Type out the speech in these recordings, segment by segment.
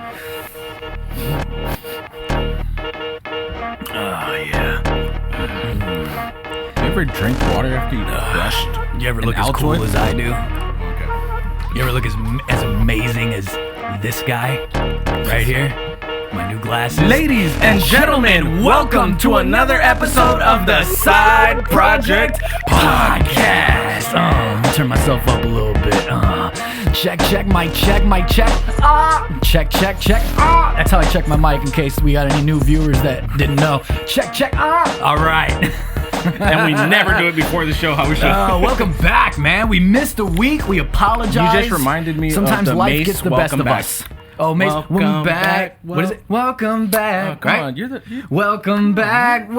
Oh, yeah. You ever drink water after you brushed? You ever look as cool as I do? Okay. You ever look as amazing as this guy right here? My new glasses. Ladies and gentlemen, welcome to another episode of the Side Project Podcast. Turn myself up a little bit. Check, mic check. Check. That's how I check my mic in case we got any new viewers that didn't know. Check. All right. And we never do it before the show. How we should. Welcome back, man. We missed a week. We apologize. You just reminded me Sometimes of the life Mace gets the best of back. us. Oh, Mace, welcome back. What is it? Welcome back. Come right? on, Welcome back.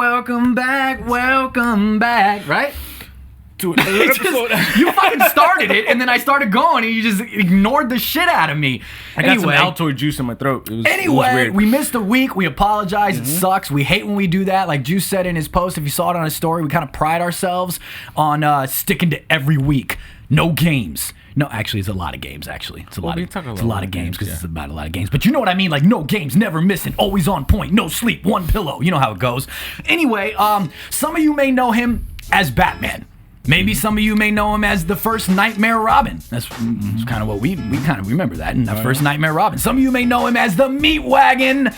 Right? To another episode. You fucking started it, and then I started going, and you just ignored the shit out of me. I got some Altoid juice in my throat. It was weird. We missed a week. We apologize. It sucks. We hate when we do that. Like Juice said in his post, if you saw it on his story, we kind of pride ourselves on sticking to every week. No games. No, actually, it's a lot of games, actually. It's a lot of games because it's about a lot of games. But you know what I mean? Like, no games, never missing, always on point, no sleep, one pillow. You know how it goes. Anyway, some of you may know him as Batman. Maybe some of you may know him as the first Nightmare Robin. That's kind of what we kind of remember that in the first Nightmare Robin. Some of you may know him as the Meat Wagon.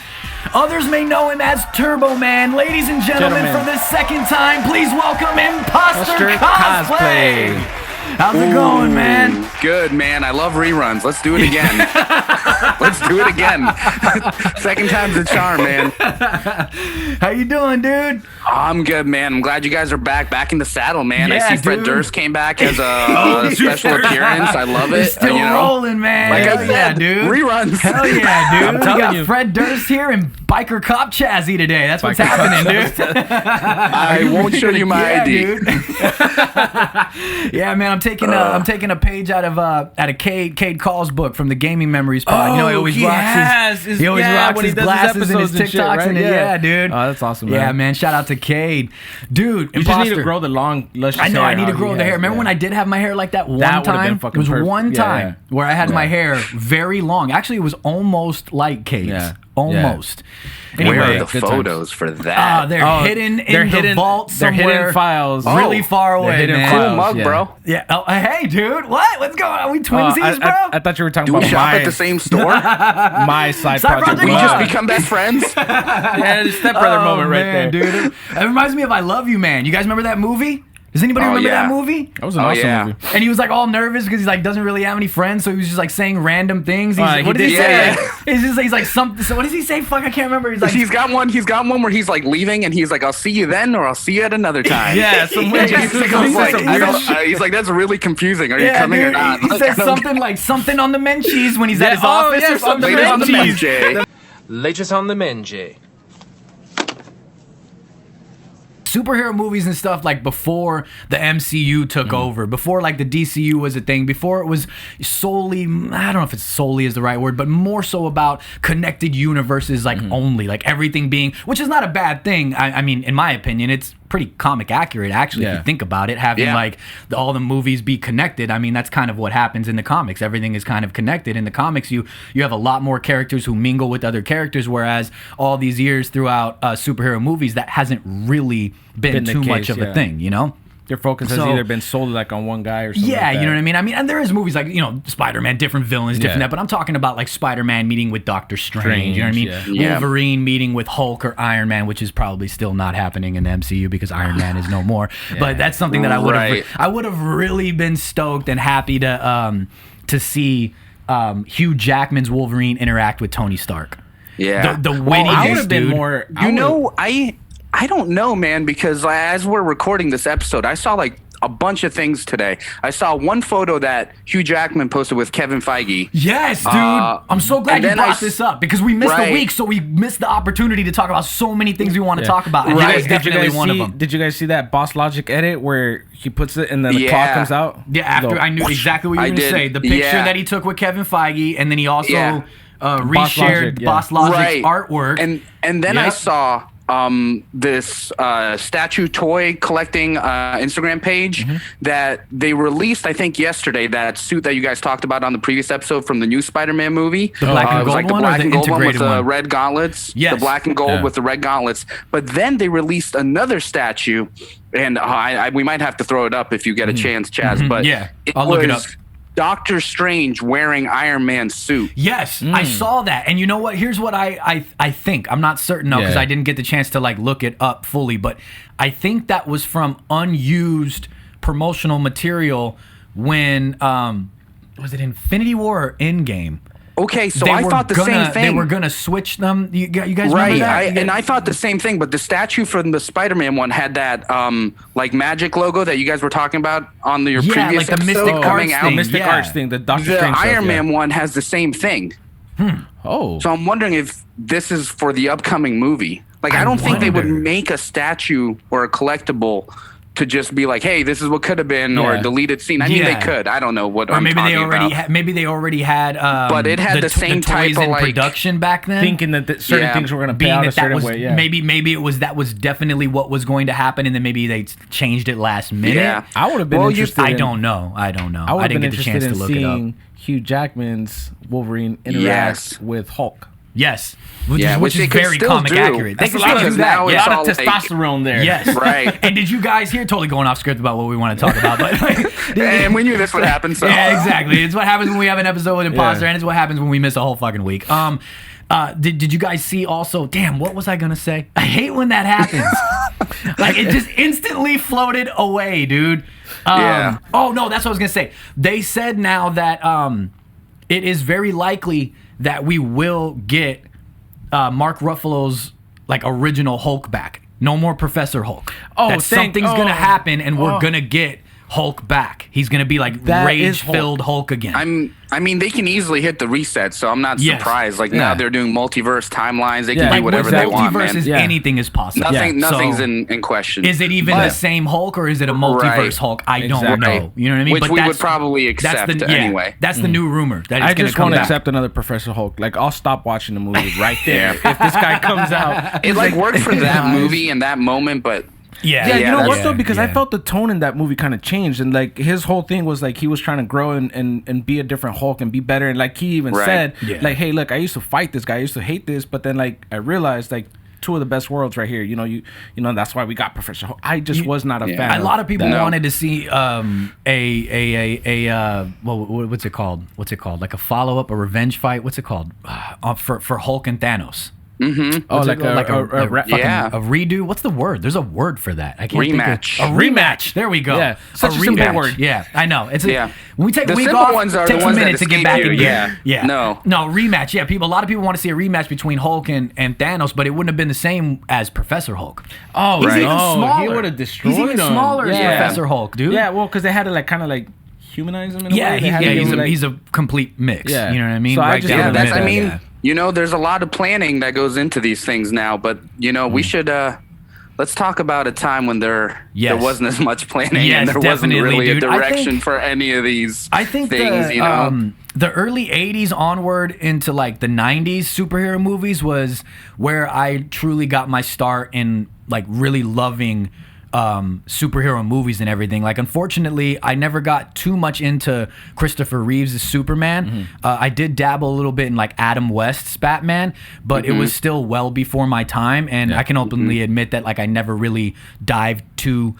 Others may know him as Turbo Man. Ladies and gentlemen, for the second time, please welcome Imposter Cosplay. How's it going, man? Good, man. I love reruns. Let's do it again. Second time's a charm, man. How you doing, dude? I'm good, man. I'm glad you guys are back in the saddle, man. Yeah, I see Fred dude. Durst came back as a special appearance. I love it. It's still rolling, man. Like Hell I yeah, said, dude. reruns. Hell yeah, dude. I'm We telling got you. Fred Durst here and Biker Cop Chazzy today. That's what's happening, dude. I won't show you my ID. Dude. Yeah, man. I'm taking a page out of Cade Call's book from the Gaming Memories pod. You know, he always rocks his glasses and his TikToks and yeah, dude. Oh, that's awesome, man. Yeah, man. Shout out to Cade, dude. You just need to grow the long, luscious hair. I know. I need to grow the hair. Remember when I did have my hair like that one time? It was one time where I had my hair very long. Actually, it was almost like Cade's. Yeah. Almost. Anyway, Anyway, where are the photos for that? they're hidden in the vault somewhere. They're hidden files. Really far away, hidden man. Cool files, mug, bro. Yeah. Oh, hey, dude. What's going on? Are we twinsies, bro? I thought you were talking Do we about shop at the same store? my side project. We mug. just become best friends? Yeah, the stepbrother moment right there, dude. It reminds me of I Love You, Man. You guys remember that movie? Does anybody remember that movie? That was an awesome movie. And he was like all nervous because he like doesn't really have any friends, so he was just like saying random things. What he did he did, say? yeah. He's like something. So what does he say? Fuck, I can't remember. He's like He's got one where he's like leaving and he's like, I'll see you then or I'll see you at another time. Yeah, some weird. He's like, that's really confusing. Are you coming or not? He says something like something on the Menchie's when he's at his office or something. Latest on the Menchie. Latest on the Menchie. Superhero movies and stuff like before the MCU took over, before like the DCU was a thing, before it was solely, I don't know if it's solely is the right word, but more so about connected universes like only, like everything being, which is not a bad thing. I mean, in my opinion, it's pretty comic accurate actually if you think about it, having like all the movies be connected. I mean, that's kind of what happens in the comics. Everything is kind of connected. In the comics, you have a lot more characters who mingle with other characters, whereas all these years throughout superhero movies, that hasn't really been too much of a thing, you know? Their focus has either been solely like on one guy or something. Yeah, like that. you know what I mean? I mean, and there is movies like, you know, Spider-Man, different villains, different that, but I'm talking about like Spider-Man meeting with Doctor Strange, you know what I mean? Wolverine meeting with Hulk or Iron Man, which is probably still not happening in the MCU because Iron Man is no more. But that's something that I would have really been stoked and happy to see Hugh Jackman's Wolverine interact with Tony Stark. Yeah. The wittiness, I would have been more. I don't know, man, because as we're recording this episode, I saw like a bunch of things today. I saw one photo that Hugh Jackman posted with Kevin Feige. Yes, dude. I'm so glad you brought this up because we missed a week, so we missed the opportunity to talk about so many things we want to talk about. And that is definitely one of them. Did you guys see that Boss Logic edit where he puts it and then the clock comes out? Yeah, after I knew exactly what you were going to say. The picture that he took with Kevin Feige, and then he also reshared Boss Logic's artwork. And then I saw this statue toy collecting Instagram page that they released, I think yesterday, that suit that you guys talked about on the previous episode from the new Spider-Man movie. The black and it was gold like the one black or and the gold one with integrated the one? red gauntlets. Yes. The black and gold with the red gauntlets. But then they released another statue, and we might have to throw it up if you get a chance, Chaz. But Yeah, it I'll was look it up. Doctor Strange wearing Iron Man's suit. Yes, I saw that. And you know what? Here's what I think. I'm not certain though, because I didn't get the chance to like look it up fully, but I think that was from unused promotional material when was it Infinity War or Endgame? Okay, so I thought the same thing. They were gonna switch them. You guys Right, remember that? and I thought the same thing, but the statue from the Spider-Man one had that like magic logo that you guys were talking about on your previous like the episode Mystic coming Arts out. thing. Mystic Yeah. Arts thing, the Doctor The Strange Iron stuff, Man one has the same thing. Oh. So I'm wondering if this is for the upcoming movie. Like, I don't think they would wonder. make a statue or a collectible to just be like, hey, this is what could have been, or a deleted scene. I mean, they could. I don't know what Or I'm maybe talking they already about. maybe they already had. But it had the same toys type of, in like, production back then. Thinking that certain things were going to pay being out a that certain was way. Yeah. maybe it was that was definitely what was going to happen, and then maybe they changed it last minute. Yeah. I would have been interested. I don't know. I don't know. I would I have been didn't get the interested chance in to look it up. seeing Hugh Jackman's Wolverine interact Yes. with Hulk. Yes, Yeah, which which is they could very still comic do. accurate. They That's can a lot still of do that. now A it's Yeah. lot all of like- testosterone there. Yes, Right. And did you guys hear? Totally going off script about what we want to talk about, but And we knew this would happen, so. yeah, exactly. It's what happens when we have an episode with Imposter, Yeah. and it's what happens when we miss a whole fucking week. Did you guys see also? Damn, what was I gonna say? I hate when that happens. Like it just instantly floated away, dude. Yeah. Oh no, that's what I was gonna say. They said now that it is very likely that we will get Mark Ruffalo's like original Hulk back. No more Professor Hulk. Oh, that something's gonna happen, and we're gonna get Hulk back. He's gonna be like That is rage-filled Hulk again. I mean, they can easily hit the reset, so I'm not Yes. surprised. Like, Yeah. now they're doing multiverse timelines. They can Yeah. do Like, whatever with they want, multiverse man. is Yeah. anything is possible. Nothing's So, in question. Is it even the same Hulk or is it a multiverse Right. Hulk? I don't Exactly. know. You know what I mean? Which we would probably that's accept anyway. That's the new rumor. That it's I gonna just come want to back. accept another Professor Hulk. Like, I'll stop watching the movie right there if this guy comes out. It like worked for that movie and that moment, but Yeah, Yeah, you know what that's- though? Because I yeah. felt the tone in that movie kind of changed, and like his whole thing was like he was trying to grow and be a different Hulk and be better, and like he even Right. said, Yeah. like, hey, look, I used to fight this guy, I used to hate this, but then like I realized like two of the best worlds right here. You know that's why we got Professor Hulk. I just was not a fan. A lot of people No. wanted to see what's it called? What's it called? Like a follow up, a revenge fight. What's it called? For Hulk and Thanos. Oh, What's it like called? yeah. A redo. What's the word? There's a word for that. I can't Rematch. Think of, a rematch. There we go. Yeah. Such a simple word. Yeah, I know. It's Yeah. when we take The a week simple off, ones are takes the ones a that minute to get escape back you. in Yeah. gear. Yeah. No rematch. Yeah, a lot of people want to see a rematch between Hulk and Thanos, but it wouldn't have been the same as Professor Hulk. Oh, He's right. even Oh, smaller. he would have destroyed He's even him. smaller as Yeah. Professor Hulk, dude. Yeah, well, because they had to like kind of like humanize him in a Yeah, way. They had to give him, like- he's a complete mix. Yeah. You know what I mean? So I Right just- down Yeah, the that's, middle. I mean, Yeah. there's a lot of planning that goes into these things now, but we should let's talk about a time when there wasn't as much planning Yes, and there wasn't definitely, really a dude. I direction think- for any of these I think things, the early 80s onward into like the 90s superhero movies was where I truly got my start in like really loving superhero movies and everything. Like, unfortunately, I never got too much into Christopher Reeves' Superman. I did dabble a little bit in like Adam West's Batman, but it was still well before my time, and I can openly admit that like I never really dived too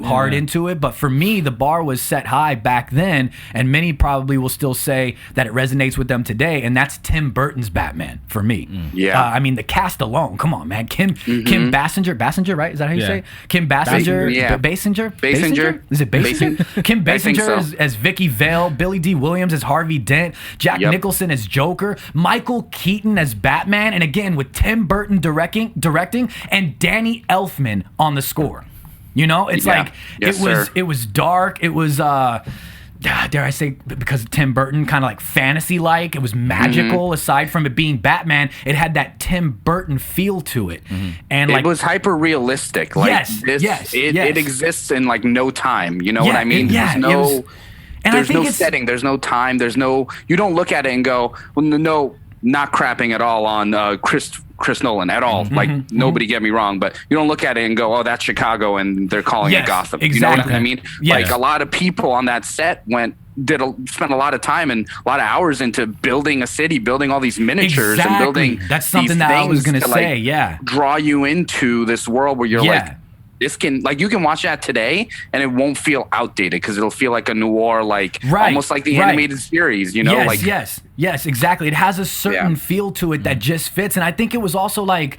hard into it. But for me, the bar was set high back then, and many probably will still say that it resonates with them today, and that's Tim Burton's Batman for me. Yeah. I mean, the cast alone, come on, man. Kim Basinger, right? Is that how you say it? Kim Basinger? Yeah. Basinger? Basinger? Is it Basinger? Kim I think Basinger so. as Vicky Vale, Billy D. Williams as Harvey Dent, Jack Nicholson as Joker, Michael Keaton as Batman, and again with Tim Burton directing and Danny Elfman on the score. You know, it's Yeah. like Yes, sir. it was dark. It was dare I say, because Tim Burton, kind of like fantasy-like. It was magical. Aside from it being Batman, it had that Tim Burton feel to it, and it like was hyper realistic. Like it exists in like no time. You know what I mean? There's no setting. There's no time. You don't look at it and go, well, no, not crapping at all on Chris Nolan at all. Like nobody get me wrong, but you don't look at it and go, oh, that's Chicago and they're calling it Gotham. Exactly. You know what I mean? Yes. Like a lot of people on that set spent a lot of time and a lot of hours into building a city, building all these miniatures and building that's something that I was going to say. Draw you into this world where you're like, this can, like, you can watch that today and it won't feel outdated because it'll feel like a noir, like almost like the animated series, you know? Yes, exactly. It has a certain feel to it that just fits. And I think it was also like,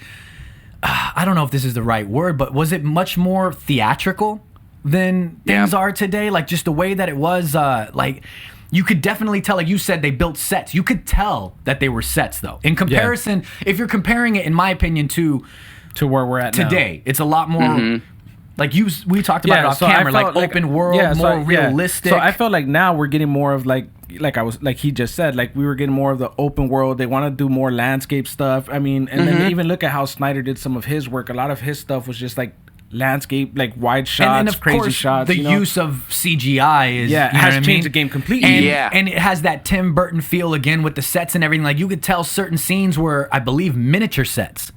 I don't know if this is the right word, but was it much more theatrical than things are today? Like just the way that it was, like you could definitely tell, like you said, they built sets. You could tell that they were sets though. In comparison, if you're comparing it, in my opinion, to where we're at today, now. It's a lot more like we talked about it off camera, like open world, more realistic. So I felt like now we're getting more of like he just said, like we were getting more of the open world. They want to do more landscape stuff. I mean, and then even look at how Snyder did some of his work. A lot of his stuff was just like landscape, like wide shots, and of crazy course, shots. The use of CGI is has changed the game completely. And it has that Tim Burton feel again with the sets and everything. Like you could tell certain scenes were, I believe, miniature sets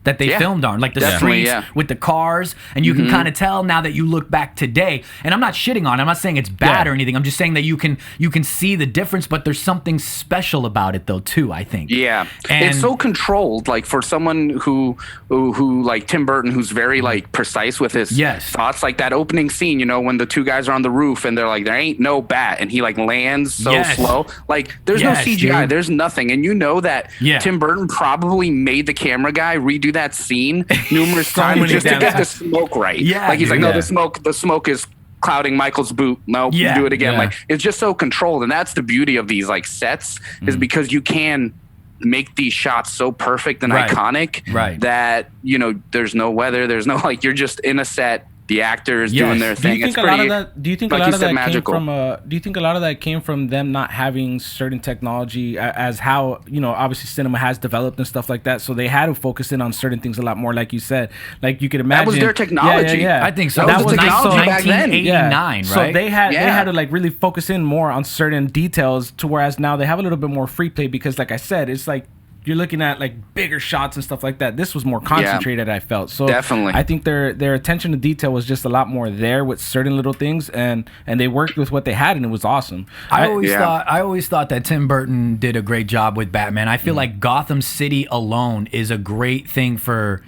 that they filmed on, like the streets with the cars, and you can kind of tell now that you look back today. And I'm not shitting on it. I'm not saying it's bad or anything. I'm just saying that you can see the difference, but there's something special about it though too, I think. Yeah. And it's so controlled, like for someone who like Tim Burton, who's very like precise with his thoughts, like that opening scene, you know, when the two guys are on the roof and they're like, there ain't no bat, and he like lands so slow. Like there's no CGI, there's nothing. And you know that Tim Burton probably made the camera guy redo that scene numerous times just to get the smoke right. Like he's like, no, the smoke is clouding Michael's boot. No, do it again. Like it's just so controlled, and that's the beauty of these like sets is because you can make these shots so perfect and iconic that, you know, there's no weather, there's no, like, you're just in a set, the actors doing their thing. Do you think a lot of that? Do you think a lot of that came from? Do you think a lot of that came from them not having certain technology, as how, you know, obviously cinema has developed and stuff like that? So they had to focus in on certain things a lot more, like you said. Like you could imagine that was their technology. I think so. That was technology back then. 1989, right? So they had to like really focus in more on certain details, to whereas now they have a little bit more free play because, like I said, it's like you're looking at like bigger shots and stuff like that. This was more concentrated, I felt. So definitely, I think their attention to detail was just a lot more there with certain little things, and they worked with what they had, and it was awesome. I always thought that Tim Burton did a great job with Batman. I feel like Gotham City alone is a great thing for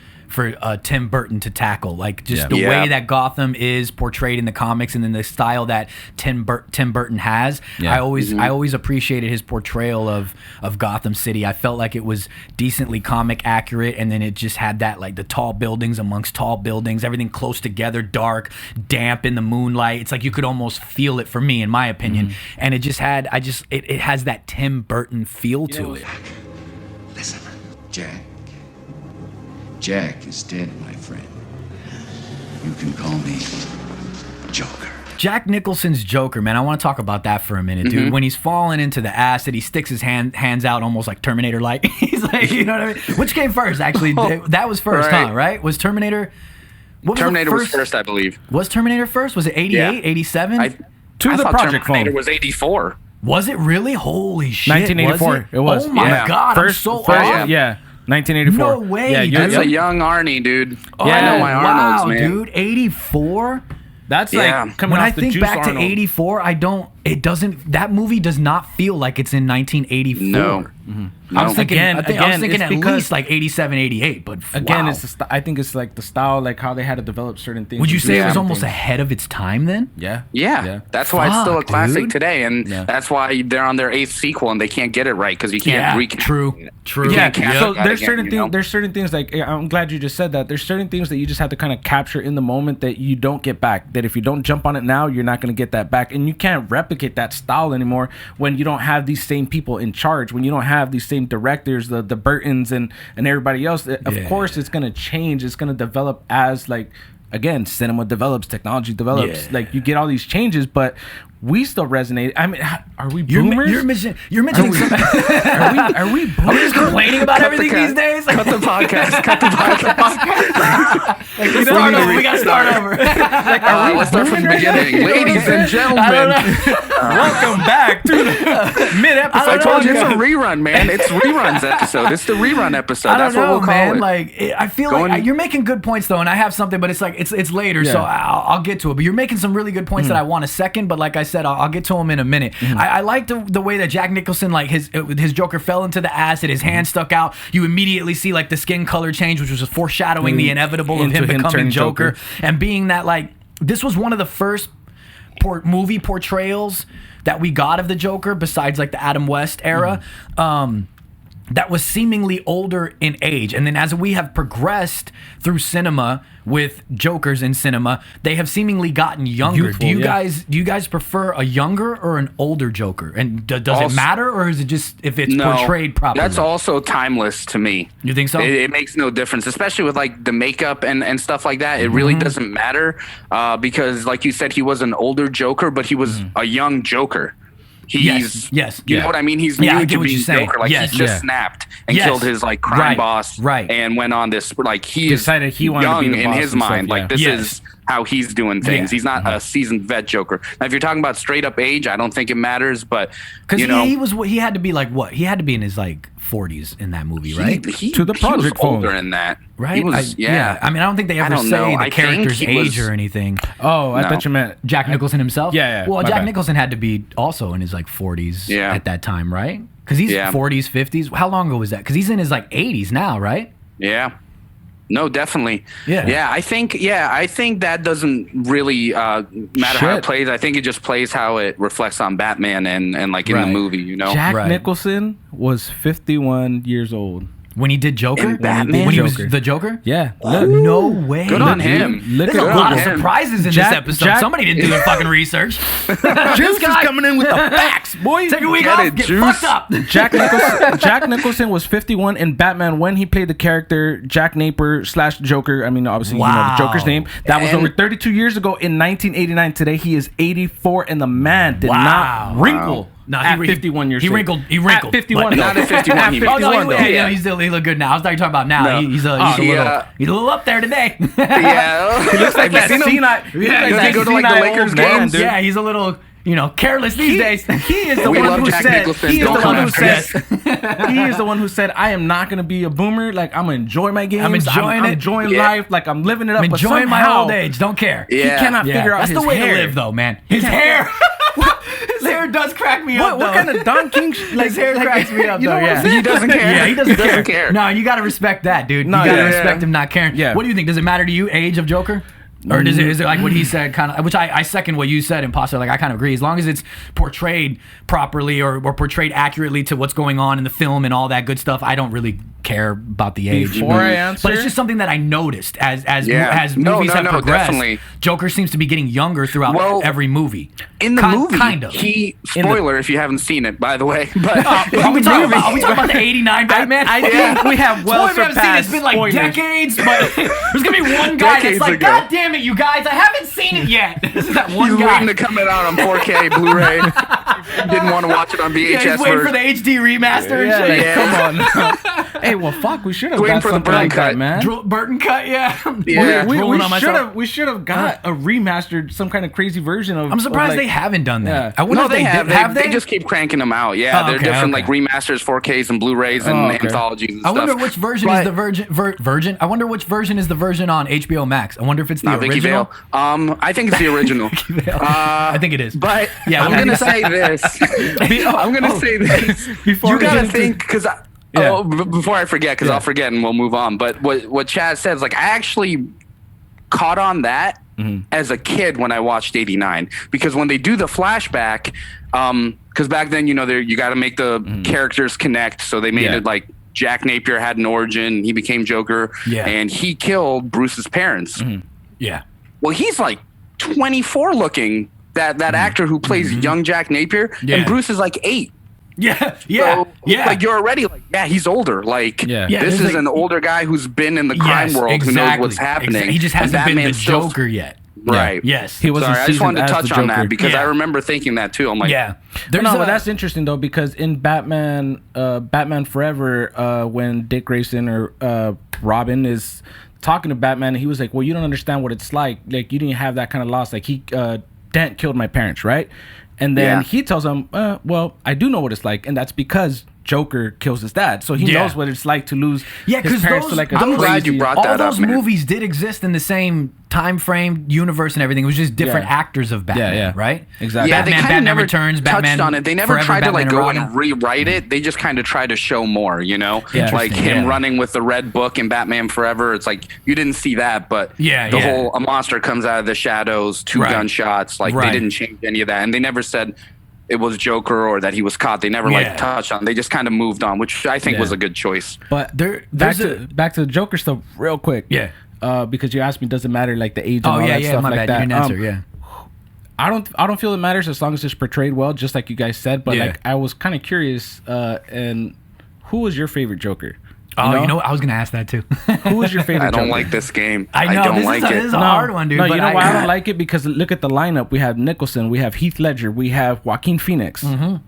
Tim Burton to tackle, like just the way that Gotham is portrayed in the comics, and then the style that Tim Burton has. I always appreciated his portrayal of Gotham City. I felt like it was decently comic accurate, and then it just had that, like, the tall buildings amongst tall buildings, everything close together, dark, damp in the moonlight. It's like you could almost feel it, for me, in my opinion. And it just had, it has that Tim Burton feel to it. Listen, Jack is dead, my friend. You can call me Joker. Jack Nicholson's Joker, man, I want to talk about that for a minute, dude. When he's falling into the acid, he sticks his hands out almost like Terminator-like. He's like, you know what I mean? Which came first, actually? That was first, huh? Right? Was Terminator... Terminator was first, I believe. Was Terminator first? Was it 88, 87? I thought Terminator was 84. Was it really? Holy shit. 1984. It was. Oh, my God. First, I'm so off. Yeah. 1984. No way. That's a young Arnie, dude. Oh, I know my Arnolds, man. Dude. 84? That's like coming when off I the think Juice back Arnold. to 84, that movie does not feel like it's in 1984. No. I was thinking, Again, at least like 87, 88, but again, wow. it's I think it's like the style, like how they had to develop certain things. Would you say it was almost ahead of its time then? Yeah. That's why it's still a classic today, and that's why they're on their 8th sequel and they can't get it right because you can't recap. True. Yeah. So there's certain things. There's certain things, like, I'm glad you just said that. There's certain things that you just have to kind of capture in the moment that you don't get back. That if you don't jump on it now, you're not going to get that back, and you can't replicate that style anymore when you don't have these same people in charge. When you don't have these same directors, the Burtons and everybody else. Of course, it's going to change. It's going to develop as, like, again, cinema develops, technology develops. Like, you get all these changes, but we still resonate. I mean, are we boomers? You're mentioning something. Are we boomers? Are we just complaining about everything these days? Cut the podcast. We got to start over. Let's start from the beginning. Ladies and gentlemen. Welcome back to the mid-episode. I told you it's a rerun, man. It's reruns episode. It's the rerun episode. That's what we'll call it. Like, I feel like you're making good points though, and I have something, but it's like it's later, so I'll get to it. But you're making some really good points that I want a second. But like I said, I'll get to them in a minute. I like the way that Jack Nicholson, like his Joker fell into the acid, his hand stuck out. You immediately see like the skin color change, which was just foreshadowing the inevitable of him becoming Joker, and being that like this was one of the first movie portrayals that we got of the Joker, besides like the Adam West era, that was seemingly older in age. And then as we have progressed through cinema with Jokers in cinema, they have seemingly gotten younger. Youthful, do you guys prefer a younger or an older Joker? And does it matter, or is it just if it's portrayed properly? That's also timeless to me. You think so? It makes no difference, especially with like the makeup and stuff like that. It really doesn't matter because, like you said, he was an older Joker, but he was a young Joker. He's you know what I mean? He's new to being Joker. Like he just snapped and killed his like crime boss, and went on this like he decided he wanted young to be the in boss his mind. Like this is how he's doing things. He's not a seasoned vet Joker. Now, if you're talking about straight up age, I don't think it matters. But because he had to be like what? He had to be in his like 40s in that movie, right? To the Projekt he was older in that, right? He was, I mean, I don't think they ever say the character's age or anything. Oh, I thought you meant Jack Nicholson himself. Yeah. Well, Jack Nicholson had to be also in his like 40s at that time, right? Because he's 40s, 50s. How long ago was that? Because he's in his like 80s now, right? Yeah. No, definitely. Yeah. I think that doesn't really matter how it plays. I think it just plays how it reflects on Batman and like in the movie, you know. Jack Nicholson was 51 years old. When he did Joker? In Batman? When he was the Joker? Yeah. No way. Good on him. There's a lot of surprises in this episode. Somebody didn't do their fucking research. Juice is coming in with the facts, boy. Take a week off, get fucked up. Jack Nicholson was 51 in Batman when he played the character Jack Napier / Joker. I mean, obviously, you know the Joker's name. That was over 32 years ago in 1989. Today, he is 84, and the man did not wrinkle. No, at 51 years old. He wrinkled. At 51. Not at 51. At 51, though. He looked good now. I was talking about now. No. He's a little up there today. Yeah. He looks like that senile. Does he go to like the Lakers games? Yeah, he's a little, careless these days. He is the one who said. He is the one who said, "I am not going to be a boomer. Like I'm gonna enjoy my games. I'm enjoying life. Like I'm living it up. I'm enjoying my old age. Don't care. He cannot figure out that's his the way hair. to live, though, man. His hair. His hair does crack me up. What kind of Don King? His hair cracks me up. You know though, what I'm saying? He doesn't care. Yeah, he doesn't care. No, you gotta respect that, dude. No, you gotta yeah, respect him not caring. Yeah. What do you think? Does it matter to you, age of Joker? Or is it like what he said, kind of, which I second what you said, Imposter. Like I kind of agree. As long as it's portrayed properly or portrayed accurately to what's going on in the film and all that good stuff, I don't really care about the age. Before I answer, but it's just something that I noticed as movies have progressed. Definitely. Joker seems to be getting younger throughout every movie. In the movie, kind of. Spoiler if you haven't seen it, by the way. But are we talking about the '89 Batman? I think we have well surpassed. It's been like decades, but there's gonna be one guy that's like, God damn it, you guys, I haven't seen it yet. This is that one he's guy. waiting to come out on 4K Blu-ray. Didn't want to watch it on VHS. He's waiting for the HD remaster and shit. Yeah. Come on. Hey, well, fuck. We should have got for the something Burton like cut. that, man. Burton cut, We should have got a remastered, some kind of crazy version of. I'm surprised they haven't done that. Yeah. No, they have. They just keep cranking them out. Yeah, they're different like remasters, 4Ks, and Blu-rays, and anthologies and stuff. I wonder which version is the version. I wonder which version is the version on HBO Max. I wonder if it's the original. I think it's the original. I think it is. But I'm gonna say this. I'm gonna say this. You gotta think because. Before I forget, because I'll forget and we'll move on. But what Chad says, like I actually caught on that as a kid when I watched '89, because when they do the flashback, because back then you got to make the characters connect, so they made it like Jack Napier had an origin, he became Joker, and he killed Bruce's parents. Yeah. Well, he's like 24 looking. That actor who plays young Jack Napier, and Bruce is like 8. So, like you're already like, he's older. Like this is an older guy who's been in the crime world who knows what's happening. He just hasn't been the Joker yet. Right. Yes. He wasn't. Sorry, I just wanted to touch on that because I remember thinking that too. I'm like, but that's interesting though, because in Batman Forever, when Dick Grayson or Robin is talking to Batman, he was like, well, you don't understand what it's like. Like you didn't have that kind of loss. Like Dent killed my parents, right? And then he tells him, well, I do know what it's like. And that's because Joker kills his dad. So he knows what it's like to lose his parents to like a I'm glad you brought that up, all those movies did exist in the same time frame, universe, and everything. It was just different actors of Batman, right? Exactly. Yeah, Batman never Returns, touched Batman on it. They never Forever, tried to Batman like go and and rewrite it. They just kind of tried to show more, you know, like Interesting, him running with the red book in Batman Forever. It's like you didn't see that, but the whole a monster comes out of the shadows, two gunshots. Like they didn't change any of that, and they never said it was Joker or that he was caught. They never like touched on. They just kind of moved on, which I think was a good choice. But back to the Joker stuff real quick. Because you asked me, does it matter like the age and all that stuff like that? You didn't answer. I don't feel it matters as long as it's portrayed well, just like you guys said. But like I was kind of curious. And who was your favorite Joker? You know what? I was gonna ask that too. Who was your favorite? I don't Joker? like this game. I know this is a hard one, dude. No, but you know why I don't like it? Because look at the lineup. We have Nicholson, we have Heath Ledger, we have Joaquin Phoenix. And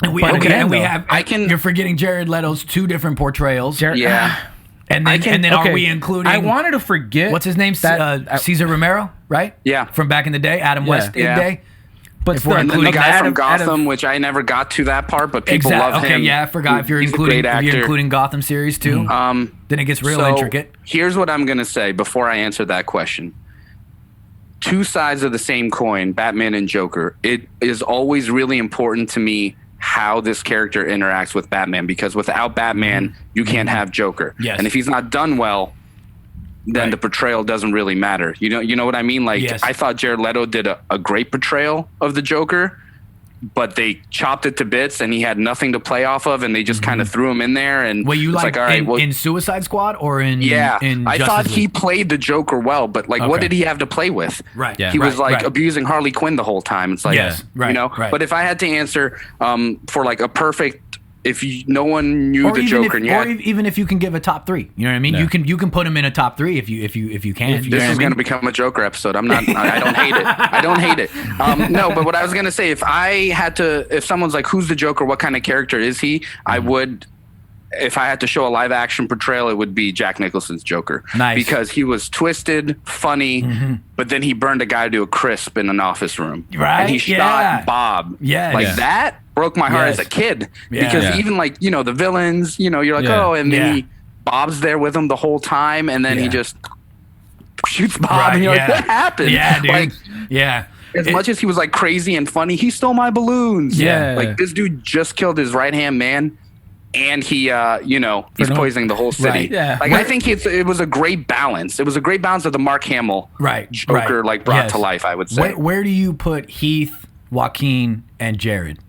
we have. You're forgetting Jared Leto's two different portrayals. And then are we including? I wanted to forget. What's his name? Cesar Romero, right? Yeah, from back in the day, Adam West day. But if we're including the guy from Gotham, which I never got to that part, but people love him. Okay, I forgot if you're including Gotham series too. Then it gets real intricate. Here's what I'm gonna say before I answer that question. Two sides of the same coin, Batman and Joker. It is always really important to me how this character interacts with Batman, because without Batman, you can't have Joker. Yes. And if he's not done well, then the portrayal doesn't really matter. You know what I mean? Like, I thought Jared Leto did a great portrayal of the Joker, but they chopped it to bits and he had nothing to play off of, and they just kind of threw him in there. And you like all right, in Suicide Squad or in in I thought he played the Joker well, but like what did he have to play with? Right. He was abusing Harley Quinn the whole time. It's like But if I had to answer for like a perfect, if no one knew the Joker, or even if you can give a top three, you know what I mean. You can put him in a top three if you can. This is going to become a Joker episode. I'm not. I don't hate it. I don't hate it. No, but what I was going to say, if someone's like, "Who's the Joker? What kind of character is he?" I would. If I had to show a live action portrayal, it would be Jack Nicholson's Joker. Nice. Because he was twisted, funny, but then he burned a guy to a crisp in an office room. Right. And he shot Bob. That broke my heart as a kid. Because even like, the villains, you're like, and then Bob's there with him the whole time, and then he just shoots Bob, and you're like, what happened? Yeah, dude. Like, as much as he was like crazy and funny, he stole my balloons. Like this dude just killed his right-hand man. And he, he's poisoning the whole city. I think it was a great balance. It was a great balance of the Mark Hamill Joker, brought to life, I would say. Where do you put Heath, Joaquin, and Jared?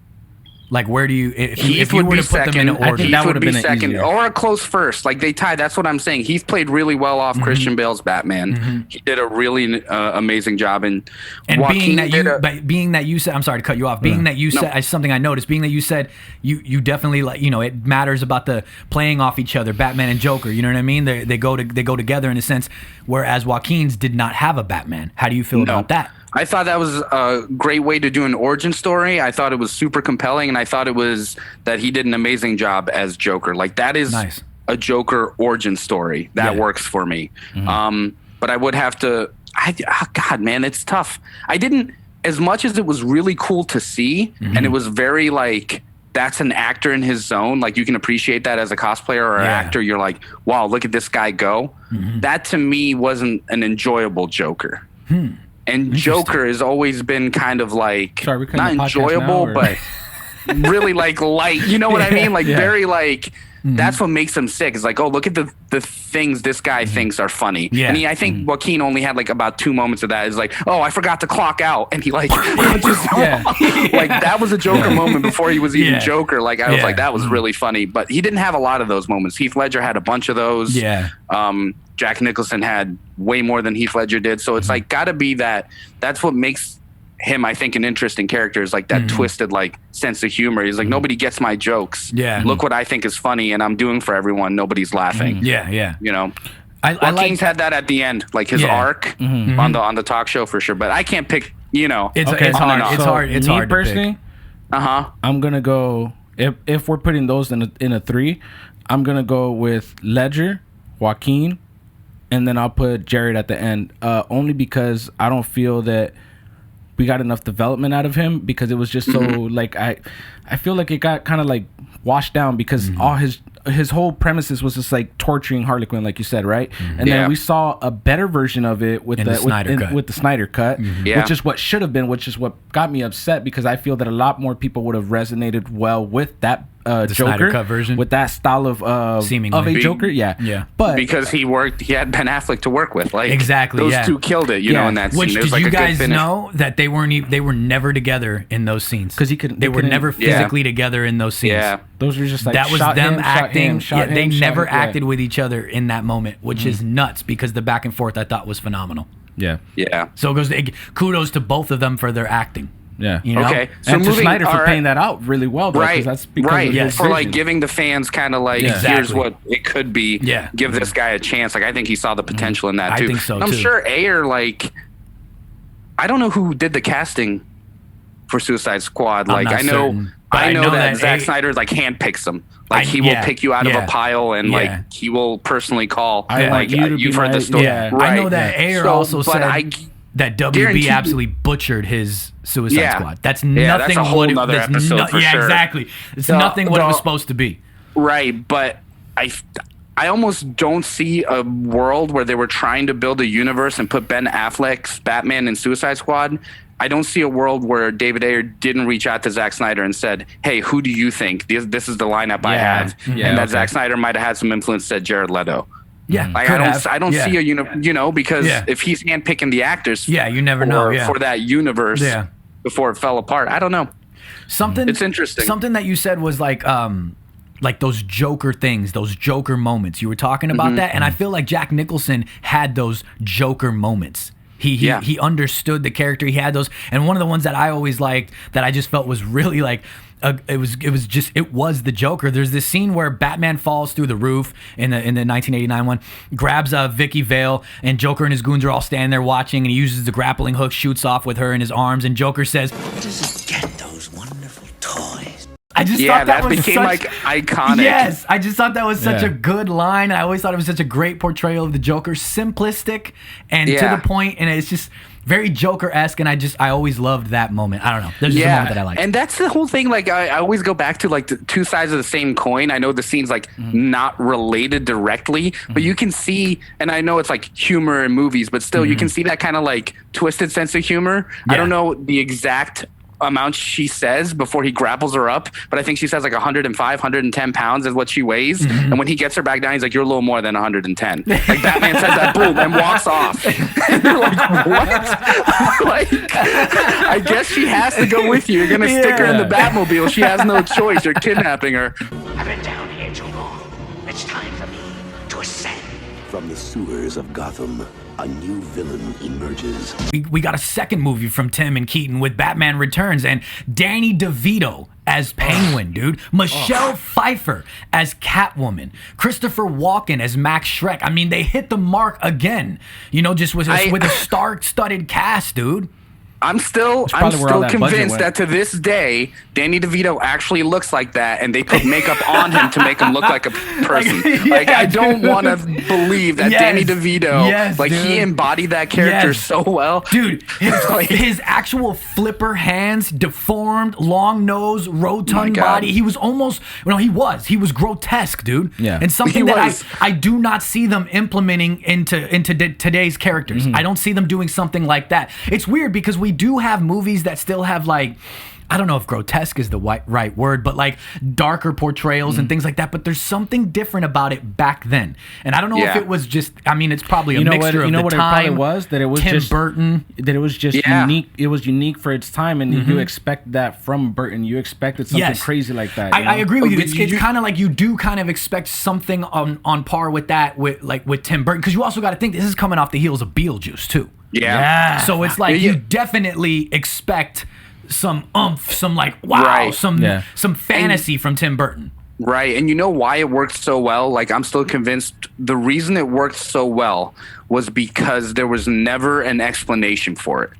Like, where do you, if you were to put them in order? I think that would be second, or a close first. Like, they tied. That's what I'm saying. Heath played really well off Christian Bale's Batman. He did a really amazing job. And being that you said, I'm sorry to cut you off. Being that you said, something I noticed. Being that you said you definitely it matters about the playing off each other, Batman and Joker. You know what I mean? They go together in a sense. Whereas Joaquin's did not have a Batman. How do you feel about that? I thought that was a great way to do an origin story. I thought it was super compelling, and I thought it was that he did an amazing job as Joker. Like, that is a Joker origin story. That works for me. But I would have to... God, man, it's tough. I didn't... As much as it was really cool to see, and it was very, like... That's an actor in his zone. Like, you can appreciate that as a cosplayer or an actor. You're like, wow, look at this guy go. That, to me, wasn't an enjoyable Joker. And Joker has always been kind of like, not enjoyable, but really like light. You know what I mean? Like very like, that's what makes him sick. It's like, oh, look at the things this guy thinks are funny. And I think Joaquin only had like about 2 moments of that. It's like, oh, I forgot to clock out. And he like, like that was a Joker moment before he was even Joker. Like, I was like, that was really funny. But he didn't have a lot of those moments. Heath Ledger had a bunch of those. Jack Nicholson had way more than Heath Ledger did. So it's like, gotta be that's what makes him, I think, an interesting character, is like that twisted like sense of humor. He's like, nobody gets my jokes. Look what I think is funny and I'm doing for everyone. Nobody's laughing. You know, Joaquin's had that at the end, like his arc on the talk show for sure. But I can't pick, it's hard. It's hard personally, to pick. I'm gonna go, if we're putting those in a 3, I'm gonna go with Ledger, Joaquin, and then I'll put Jared at the end, only because I don't feel that we got enough development out of him, because it was just so like I feel like it got kind of like washed down, because all his whole premises was just like torturing Harley Quinn, like you said, right? And then we saw a better version of it with the Snyder cut, which is what should have been, which is what got me upset, because I feel that a lot more people would have resonated well with that Joker Snyder cut version, with that style of seemingly of a Joker, yeah. But because he had Ben Affleck to work with, like exactly, those two killed it, you know, in that scene. Which did you guys know that they were never together in those scenes? Because they were never physically together in those scenes. Yeah, those were just like that was them acting. They never acted with with each other in that moment, which is nuts, because the back and forth I thought was phenomenal. Yeah. So it goes kudos to both of them for their acting. Yeah. You know? Okay. So and to Snyder for paying that out really well, though, right? That's because of his for like vision. giving the fans kind of like here's what it could be. Yeah. Give this guy a chance. Like I think he saw the potential in that too. I think so I'm too. sure Ayer, like, I don't know who did the casting for Suicide Squad. Like I know that Zack Snyder like handpicks them. Like he will pick you out of a pile and like he will personally call. Like you've heard the story. Yeah. Right. I know that Ayer also said that WB absolutely butchered his Suicide Squad. That's nothing. That's a whole nother episode for sure. Exactly. It's nothing what it was supposed to be. Right, but I almost don't see a world where they were trying to build a universe and put Ben Affleck's Batman in Suicide Squad. I don't see a world where David Ayer didn't reach out to Zack Snyder and said, "Hey, who do you think? This is the lineup I have," and that Zack Snyder might have had some influence. Said Jared Leto. Yeah, like I don't see a because if he's handpicking the actors, you never know for that universe before it fell apart. I don't know. It's interesting. Something that you said was like those Joker things, those Joker moments. You were talking about that, and I feel like Jack Nicholson had those Joker moments. He understood the character. He had those, and one of the ones that I always liked that I just felt was really like. It was the Joker. There's this scene where Batman falls through the roof in the 1989 one, grabs Vicky Vale, and Joker and his goons are all standing there watching, and he uses the grappling hook, shoots off with her in his arms, and Joker says, "Where does it get those wonderful toys?" I just thought that was became like iconic. Yes, I just thought that was such a good line. I always thought it was such a great portrayal of the Joker, simplistic and to the point, and it's just very Joker-esque, and I always loved that moment. I don't know. There's just a moment that I like. And that's the whole thing. Like I always go back to like the two sides of the same coin. I know the scene's like not related directly, but you can see, and I know it's like humor in movies, but still you can see that kind of like twisted sense of humor. I don't know the exact amount she says before he grapples her up, but I think she says like 105, 110 pounds is what she weighs. And when he gets her back down, he's like, "You're a little more than 110. Like Batman says that, boom, and walks off. And you're like, what? Like, I guess she has to go with you. You're gonna stick her in the Batmobile. She has no choice. You're kidnapping her. I've been down here too long. It's time for me to ascend. From the sewers of Gotham, a new villain emerges. We got a second movie from Tim and Keaton with Batman Returns, and Danny DeVito as Penguin, dude. Michelle Pfeiffer as Catwoman. Christopher Walken as Max Schreck. I mean, they hit the mark again. You know, just with a star-studded cast, dude. I'm still convinced that to this day, Danny DeVito actually looks like that, and they put makeup on him to make him look like a person. I don't want to believe that Danny DeVito, he embodied that character so well. Dude, his actual flipper hands, deformed, long nose, rotund body. He was almost, he was grotesque, dude. Yeah. And something that I do not see them implementing into today's characters. I don't see them doing something like that. It's weird because we do have movies that still have like, I don't know if grotesque is the right word, but like darker portrayals and things like that. But there's something different about it back then. And I don't know if it was just, I mean, it's probably a mixture of the time. It probably was? That it was Tim Burton. That it was just unique. It was unique for its time. And you expect that from Burton. You expected something crazy like that. I agree with you. It's kind of like you do kind of expect something on par with that with Tim Burton. Because you also got to think this is coming off the heels of Beetlejuice too. Yeah. So it's like you definitely expect some some like some fantasy from Tim Burton. Right. And you know why it worked so well? Like, I'm still convinced the reason it worked so well was because there was never an explanation for it.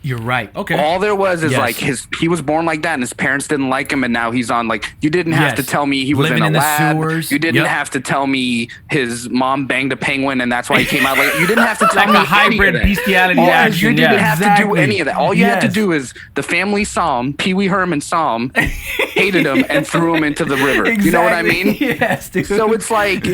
You're right. Okay. All there was is like he was born like that, and his parents didn't like him, and now he's on like. You didn't have to tell me he was living in the lab. sewers. You didn't have to tell me his mom banged a penguin, and that's why he came out like. You didn't have to tell like me a hybrid bestiality action. You didn't have to do any of that. All you had to do is the family saw him. Pee Wee Herman saw him, hated him, and threw him into the river. Exactly. You know what I mean? Yes, dude. So it's like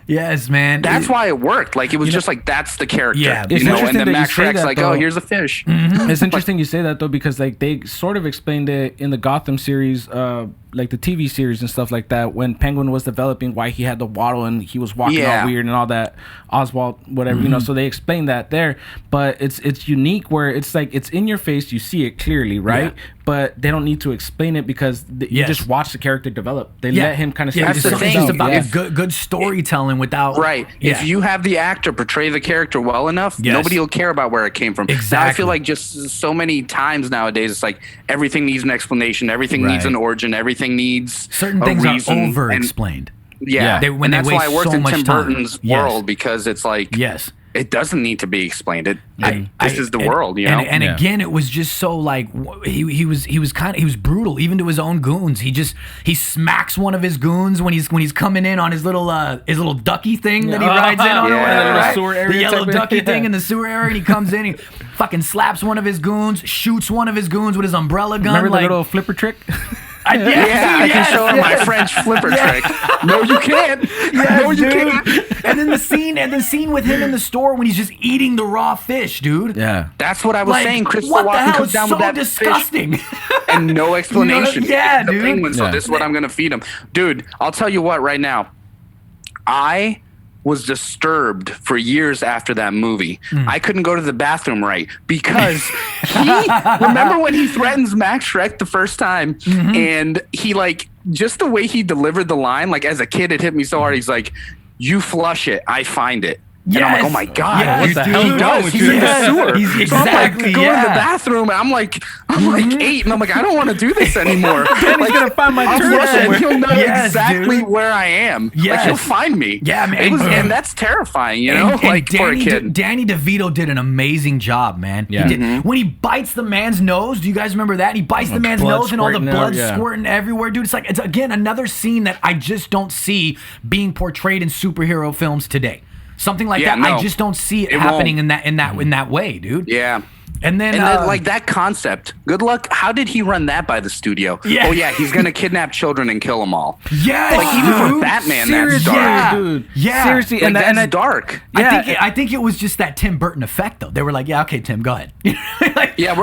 Yes, man. That's why it worked. Like it was just like that's the character. Yeah, you know. And then Max Shrek's like, oh, here's a fish. Mm-hmm. It's interesting you say that though, because like they sort of explained it in the Gotham series, like the TV series and stuff like that. When Penguin was developing, why he had the waddle and he was walking all weird and all that. Oswald, whatever, you know. So they explained that there, but it's unique where it's like it's in your face, you see it clearly, right? Yeah. But they don't need to explain it because you just watch the character develop. They let him kind of. That's the thing. It's about good storytelling without If you have the actor portray the character well enough, nobody will care about where it came from. Exactly. Now, I feel like just so many times nowadays, it's like everything needs an explanation, everything needs an origin, everything needs certain things are over-explained. And that's why I worked in Tim Burton's world because it's like it doesn't need to be explained. This is the world, you know. And again, it was just so like he was brutal even to his own goons. He smacks one of his goons when he's coming in on his little ducky thing that he rides in on, the yellow ducky thing in the sewer area. And he comes in, he fucking slaps one of his goons, shoots one of his goons with his umbrella gun. Remember the little flipper trick? I can show him my French flipper trick. No, you can't. No, you can't. And then the scene with him in the store when he's just eating the raw fish, dude. Yeah, that's what I was saying. Christopher Walken comes down with that disgusting fish and no explanation. Dude. Penguin, so this is what I'm gonna feed him, dude. I'll tell you what. Right now, I was disturbed for years after that movie. I couldn't go to the bathroom right because remember when he threatens Max Shrek the first time and he like just the way he delivered the line, like as a kid it hit me so hard. He's like, you flush it, I find it. And I'm like, oh my God, what the hell he does. He's in the sewer. He's so I'm like, go to the bathroom, and I'm like 8, and I'm like, I don't want to do this anymore. Danny's gonna find my turn and he'll know exactly where I am. Like he'll find me. Yeah, man. And that's terrifying, you know, like for a kid. Danny DeVito did an amazing job, man. Yeah. He did. When he bites the man's nose, do you guys remember that? He bites the man's nose and all the blood squirting everywhere, dude. It's again another scene that I just don't see being portrayed in superhero films today. Something like that, I just don't see it happening in that way, dude. Yeah. And then like that concept. Good luck. How did he run that by the studio? Yeah. Oh yeah, he's gonna kidnap children and kill them all. Yeah, like even for Batman, that's dark, dude. Yeah, seriously, and that's dark. Yeah, I think it was just that Tim Burton effect, though. They were like, yeah, okay, Tim, go ahead. I'm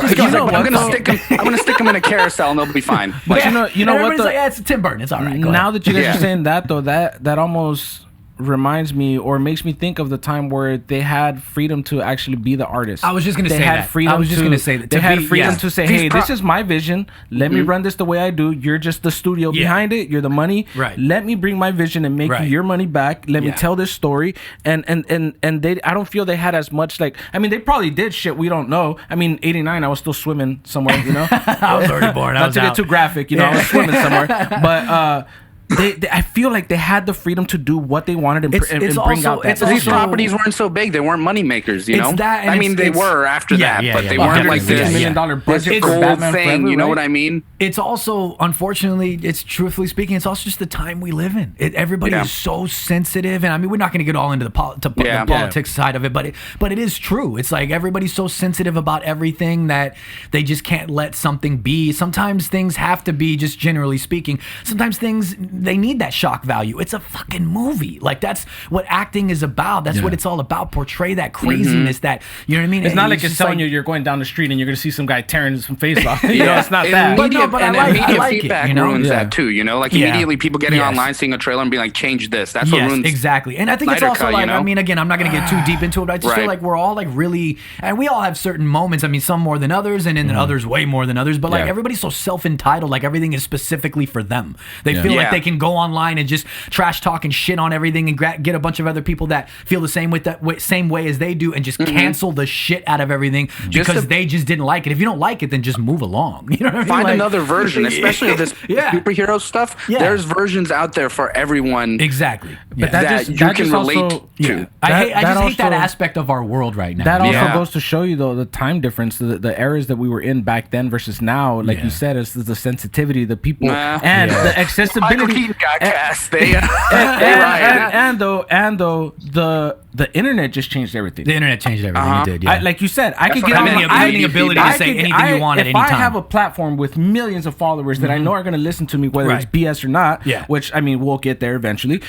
gonna stick him in a carousel and they'll be fine. But you know what? Like, it's Tim Burton. It's all right. Now that you guys are saying that, though, that almost reminds me or makes me think of the time where they had freedom to actually be the artist. I was just going to say that. Freedom I was just going to say that. They had freedom to say, hey, this is my vision. Let me run this the way I do. You're just the studio behind it. You're the money. Right. Let me bring my vision and make you your money back. Let me tell this story. And they, I don't feel they had as much like, I mean, they probably did shit we don't know. I mean, 89, I was still swimming somewhere, you know? I was already born. Not to get too graphic, you know, I was swimming somewhere. But, I feel like they had the freedom to do what they wanted and bring out that. These properties weren't so big; they weren't money makers. You know, I mean, they were after that, but they weren't like this $100 million budget gold Batman thing. Forever, you know what I mean? It's also, unfortunately, it's truthfully speaking, it's also just the time we live in. Everybody is so sensitive, and I mean, we're not going to get all into the politics side of it, but it is true. It's like everybody's so sensitive about everything that they just can't let something be. Sometimes things have to be, just generally speaking. Sometimes things, they need that shock value. It's a fucking movie. Like, that's what acting is about. That's what it's all about. Portray that craziness, that, you know what I mean? It's not like it's telling you're going down the street and you're going to see some guy tearing some face off. You know, it's not that. But I like feedback it, ruins that too, you know? Like, immediately people getting online, seeing a trailer and being like, change this. That's what ruins. Exactly. And I think it's also like, I mean, again, I'm not going to get too deep into it, but I just feel like we're all like really, and we all have certain moments. I mean, some more than others, and then others way more than others, but like everybody's so self-entitled, like everything is specifically for them. They feel like they can and go online and just trash talk and shit on everything and get a bunch of other people that feel the same same way as they do and just cancel the shit out of everything because they just didn't like it. If you don't like it, then just move along. You know what I mean? Find another version, especially of this superhero stuff. Yeah. There's versions out there for everyone. Exactly. But that you can relate to. I just hate that aspect of our world right now. That also goes to show you, though, the time difference, the eras that we were in back then versus now. Like you said, it's the sensitivity, the people, and the accessibility. Michael Keaton got cast. The internet just changed everything. The internet changed everything. It did. Yeah. Like you said, I could get having the ability to say anything you want at any time. If I have a platform with millions of followers that I know are going to listen to me, whether it's BS or not, which I mean, we'll get there eventually.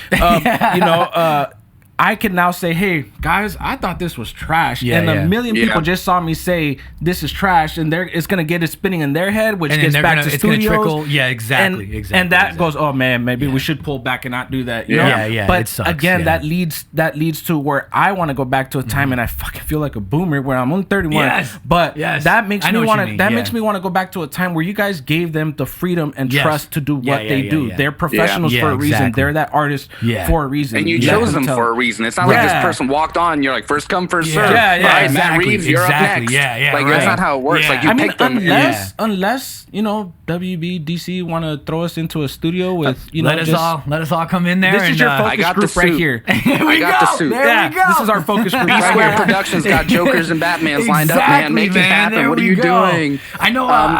I can now say, hey, guys, I thought this was trash. And a million people just saw me say this is trash, and it's going to get it spinning in their head, which gets back to studios. Yeah, exactly. And that goes, oh, man, maybe we should pull back and not do that. You know? Yeah. But it sucks, again, that leads to where I want to go back to a time, and I fucking feel like a boomer where I'm only 31. But that makes me want to. That makes me want to go back to a time where you guys gave them the freedom and trust to do what they do. They're professionals for a reason. They're that artist for a reason. And you chose them for a reason. It's not like this person walked on. You're like, first come, first serve. Matt Reeves, you're up next. Like that's not how it works. Like you pick them. Unless WB DC want to throw us into a studio with let us all come in there. This is your focus group right here. I got the suit. There we go. This is our focus group. B Square Productions got Jokers and Batmans lined up, man. Make it happen. What are you doing? I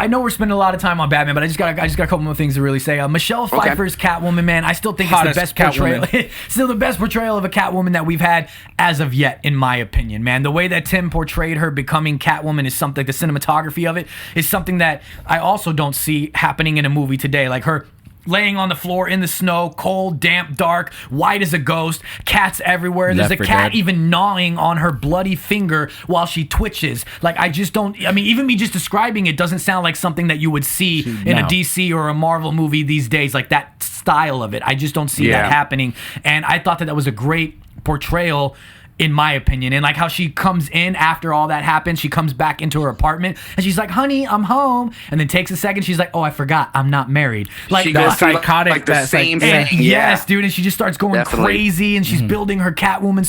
know we're spending a lot of time on Batman, but I just got a couple more things to really say. Michelle Pfeiffer's Catwoman, man. I still think it's the best portrayal. Still the best portrayal of a Catwoman that we've had as of yet, in my opinion, man. The way that Tim portrayed her becoming Catwoman is something, the cinematography of it is something that I also don't see happening in a movie today. Like her laying on the floor in the snow, cold, damp, dark, white as a ghost, cats everywhere. There's a cat even gnawing on her bloody finger while she twitches. Like, I just don't, I mean, even me just describing it doesn't sound like something that you would see in a DC or a Marvel movie these days, like that style of it. I just don't see that happening. And I thought that was a great portrayal, in my opinion. And like how she comes in after all that happens, she comes back into her apartment and she's like, honey, I'm home. And then takes a second, she's like, oh, I forgot, I'm not married. Like, she goes psychotic, like the same thing. Yes, dude. And she just starts going crazy, and she's building her Catwoman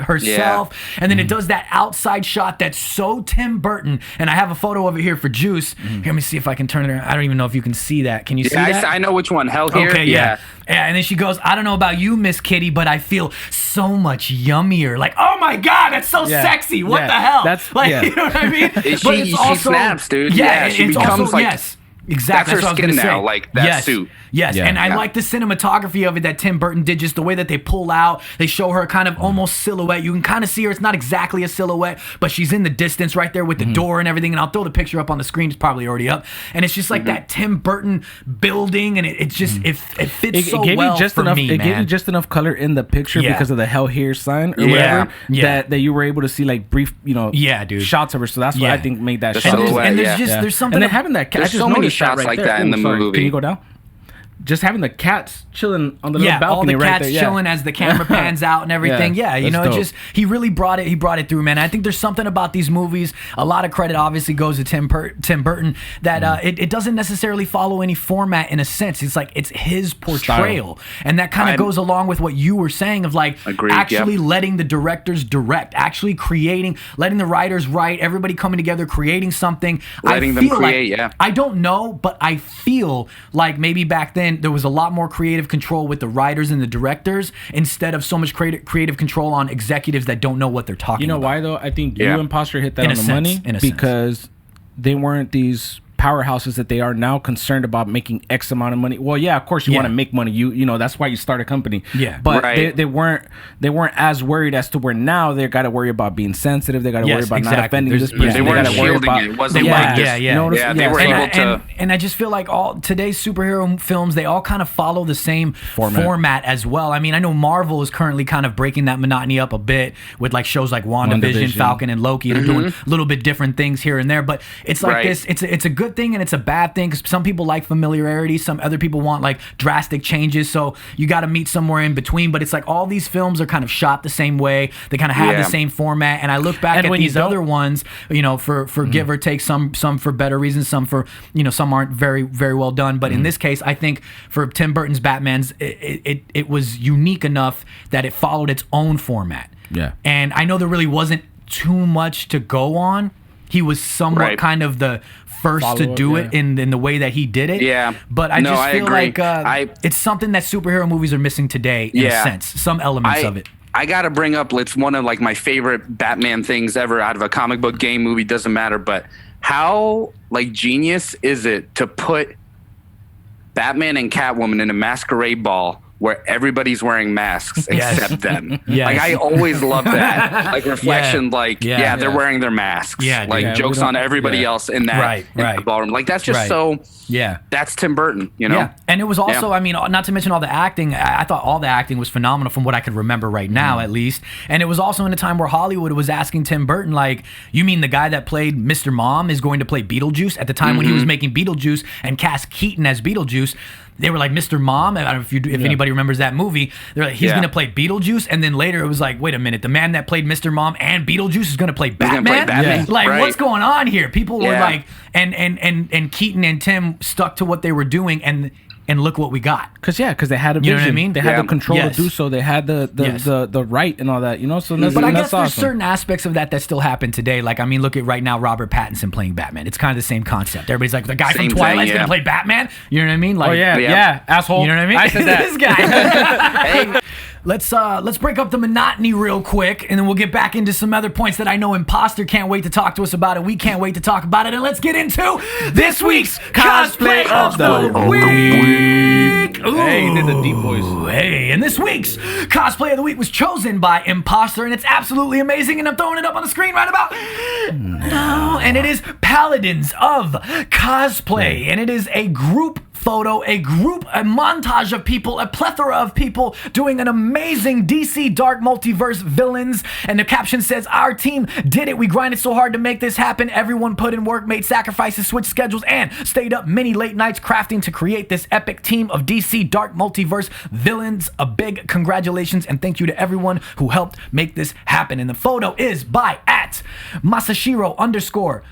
herself. And then it does that outside shot that's so Tim Burton. And I have a photo of it here for Juice. Here, let me see if I can turn it around. I don't even know if you can see that. Can you see that? I know which one. Hell Here. Okay, yeah. And then she goes, I don't know about you, Miss Kitty, but I feel so much yummier. Like, oh my God, that's so sexy. What the hell? That's like, you know what I mean? She snaps, dude. She becomes also, like, exactly. That's her skin now, like that suit. Yes, and I like the cinematography of it that Tim Burton did, just the way that they pull out. They show her kind of almost silhouette. You can kind of see her. It's not exactly a silhouette, but she's in the distance right there with the door and everything. And I'll throw the picture up on the screen. It's probably already up. And it's just like that Tim Burton building, and it just it fits so well for me, It gave you just enough color in the picture because of the Hell Here sign or whatever that you were able to see like brief, shots of her. So that's what I think made that shot. And there's something. And then having that, there's so many shots like that in the movie. Can you go down? Just having the cats chilling on the little balcony right there. All the cats chilling as the camera pans out and everything. He really brought it through, man. I think there's something about these movies. A lot of credit obviously goes to Tim Burton that it doesn't necessarily follow any format in a sense. It's like it's his portrayal. And that kind of goes along with what you were saying of like actually letting the directors direct, actually creating, letting the writers write, everybody coming together, creating something. Letting them create, I don't know, but I feel like maybe back then there was a lot more creative control with the writers and the directors instead of so much creative control on executives that don't know what they're talking about. You know why, though? I think Imposter hit that on the money because they weren't these powerhouses that they are now concerned about making X amount of money. Well, yeah, of course you want to make money. You know that's why you start a company. Yeah, but they weren't as worried as to where now they got to worry about being sensitive. They got to worry about not offending this person. They weren't shielding it. It wasn't like this. They were able to. And I just feel like all today's superhero films, they all kind of follow the same format as well. I mean, I know Marvel is currently kind of breaking that monotony up a bit with like shows like WandaVision, Falcon, and Loki. They're doing a little bit different things here and there, but it's like this. It's a good good thing and it's a bad thing because some people like familiarity, some other people want like drastic changes. So you got to meet somewhere in between. But it's like all these films are kind of shot the same way. They kind of have the same format. And I look back at these other ones, you know, for give or take, some for better reasons, some for, you know, some aren't very, very well done. But in this case, I think for Tim Burton's Batman's, it was unique enough that it followed its own format. Yeah. And I know there really wasn't too much to go on. He was somewhat kind of the first to do it in the way that he did it. Yeah. But I just feel like it's something that superhero movies are missing today in a sense. Some elements of it. I got to bring up, it's one of like my favorite Batman things ever out of a comic book, game, movie, doesn't matter. But how like genius is it to put Batman and Catwoman in a masquerade ball where everybody's wearing masks except them. Like I always love that. Like reflection, they're wearing their masks. Like jokes on everybody else in that in the ballroom. Like that's just that's Tim Burton, you know? Yeah. And it was also, I mean, not to mention all the acting. I thought all the acting was phenomenal from what I could remember right now, at least. And it was also in a time where Hollywood was asking Tim Burton, like, you mean the guy that played Mr. Mom is going to play Beetlejuice? At the time when he was making Beetlejuice and cast Keaton as Beetlejuice, they were like, Mr. Mom, I don't know if anybody remembers that movie. They're like, he's going to play Beetlejuice. And then later it was like, wait a minute, the man that played Mr. Mom and Beetlejuice is going to play Batman? Like, what's going on here? People were like, and Keaton and Tim stuck to what they were doing, and look what we got. Because they had a vision. You know what I mean? They had the control to do so. They had the right and all that, you know? So that's, but I guess awesome. There's certain aspects of that still happen today. Like, I mean, look at right now Robert Pattinson playing Batman. It's kind of the same concept. Everybody's like, the guy from Twilight's going to play Batman? You know what I mean? Like, asshole. You know what I mean? I said that. This guy. Hey. Let's break up the monotony real quick, and then we'll get back into some other points that I know Imposter can't wait to talk to us about, and we can't wait to talk about it. And let's get into this week's Cosplay of the Week. Ooh. Hey, he did the deep voice. Hey, and this week's Cosplay of the Week was chosen by Imposter, and it's absolutely amazing, and I'm throwing it up on the screen right about now. And it is Paladins of Cosplay, and it is a group photo, a montage of people, a plethora of people doing an amazing DC Dark Multiverse villains. And the caption says, our team did it. We grinded so hard to make this happen. Everyone put in work, made sacrifices, switched schedules, and stayed up many late nights crafting to create this epic team of DC Dark Multiverse villains. A big congratulations and thank you to everyone who helped make this happen. And the photo is by @Masashiro_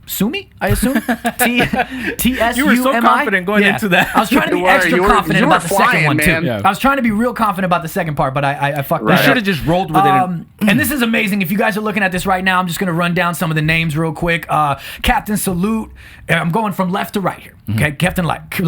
Sumi, I assume. TSUMI. You were so confident going into that. I was trying to be extra confident about the second one, too. Yeah. I was trying to be real confident about the second part, but I fucked that up. You should have just rolled with it. And this is amazing. If you guys are looking at this right now, I'm just going to run down some of the names real quick. Captain Salute. I'm going from left to right here. Okay, Captain What? Did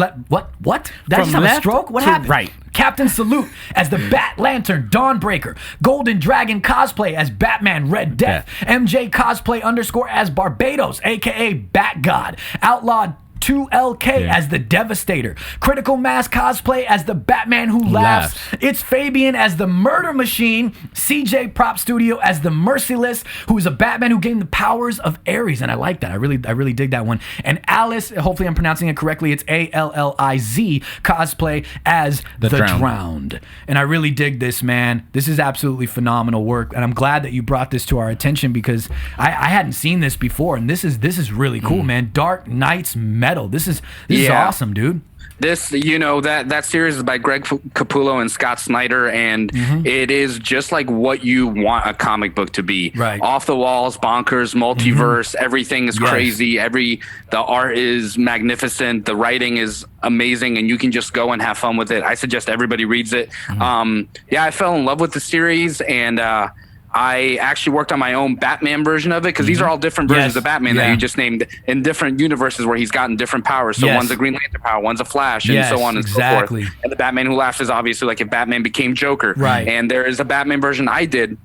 I just have a stroke? What happened? Right. Captain Salute as the Bat Lantern Dawnbreaker. Golden Dragon Cosplay as Batman Red Death. MJ Cosplay _ as Barbados, a.k.a. Bat God. Outlawed 2LK as the Devastator. Critical Mass Cosplay as the Batman Who Laughs. It's Fabian as the Murder Machine. CJ Prop Studio as the Merciless, who is a Batman who gained the powers of Ares, and I like that. I really dig that one. And Alice, hopefully I'm pronouncing it correctly, it's ALLIZ Cosplay as the Drowned. And I really dig this, man. This is absolutely phenomenal work, and I'm glad that you brought this to our attention because I hadn't seen this before, and this is really cool, man. Dark Knights Metal. This is awesome, dude. This, you know, that series is by Greg Capullo and Scott Snyder, and it is just like what you want a comic book to be. Right. Off the walls, bonkers, multiverse, everything is crazy. The art is magnificent, the writing is amazing, and you can just go and have fun with it. I suggest everybody reads it. I fell in love with the series, and I actually worked on my own Batman version of it because these are all different versions of Batman that you just named in different universes where he's gotten different powers. So one's a Green Lantern power, one's a Flash, and so on and so forth. And the Batman Who Laughs is obviously like if Batman became Joker. Right. And there is a Batman version I did.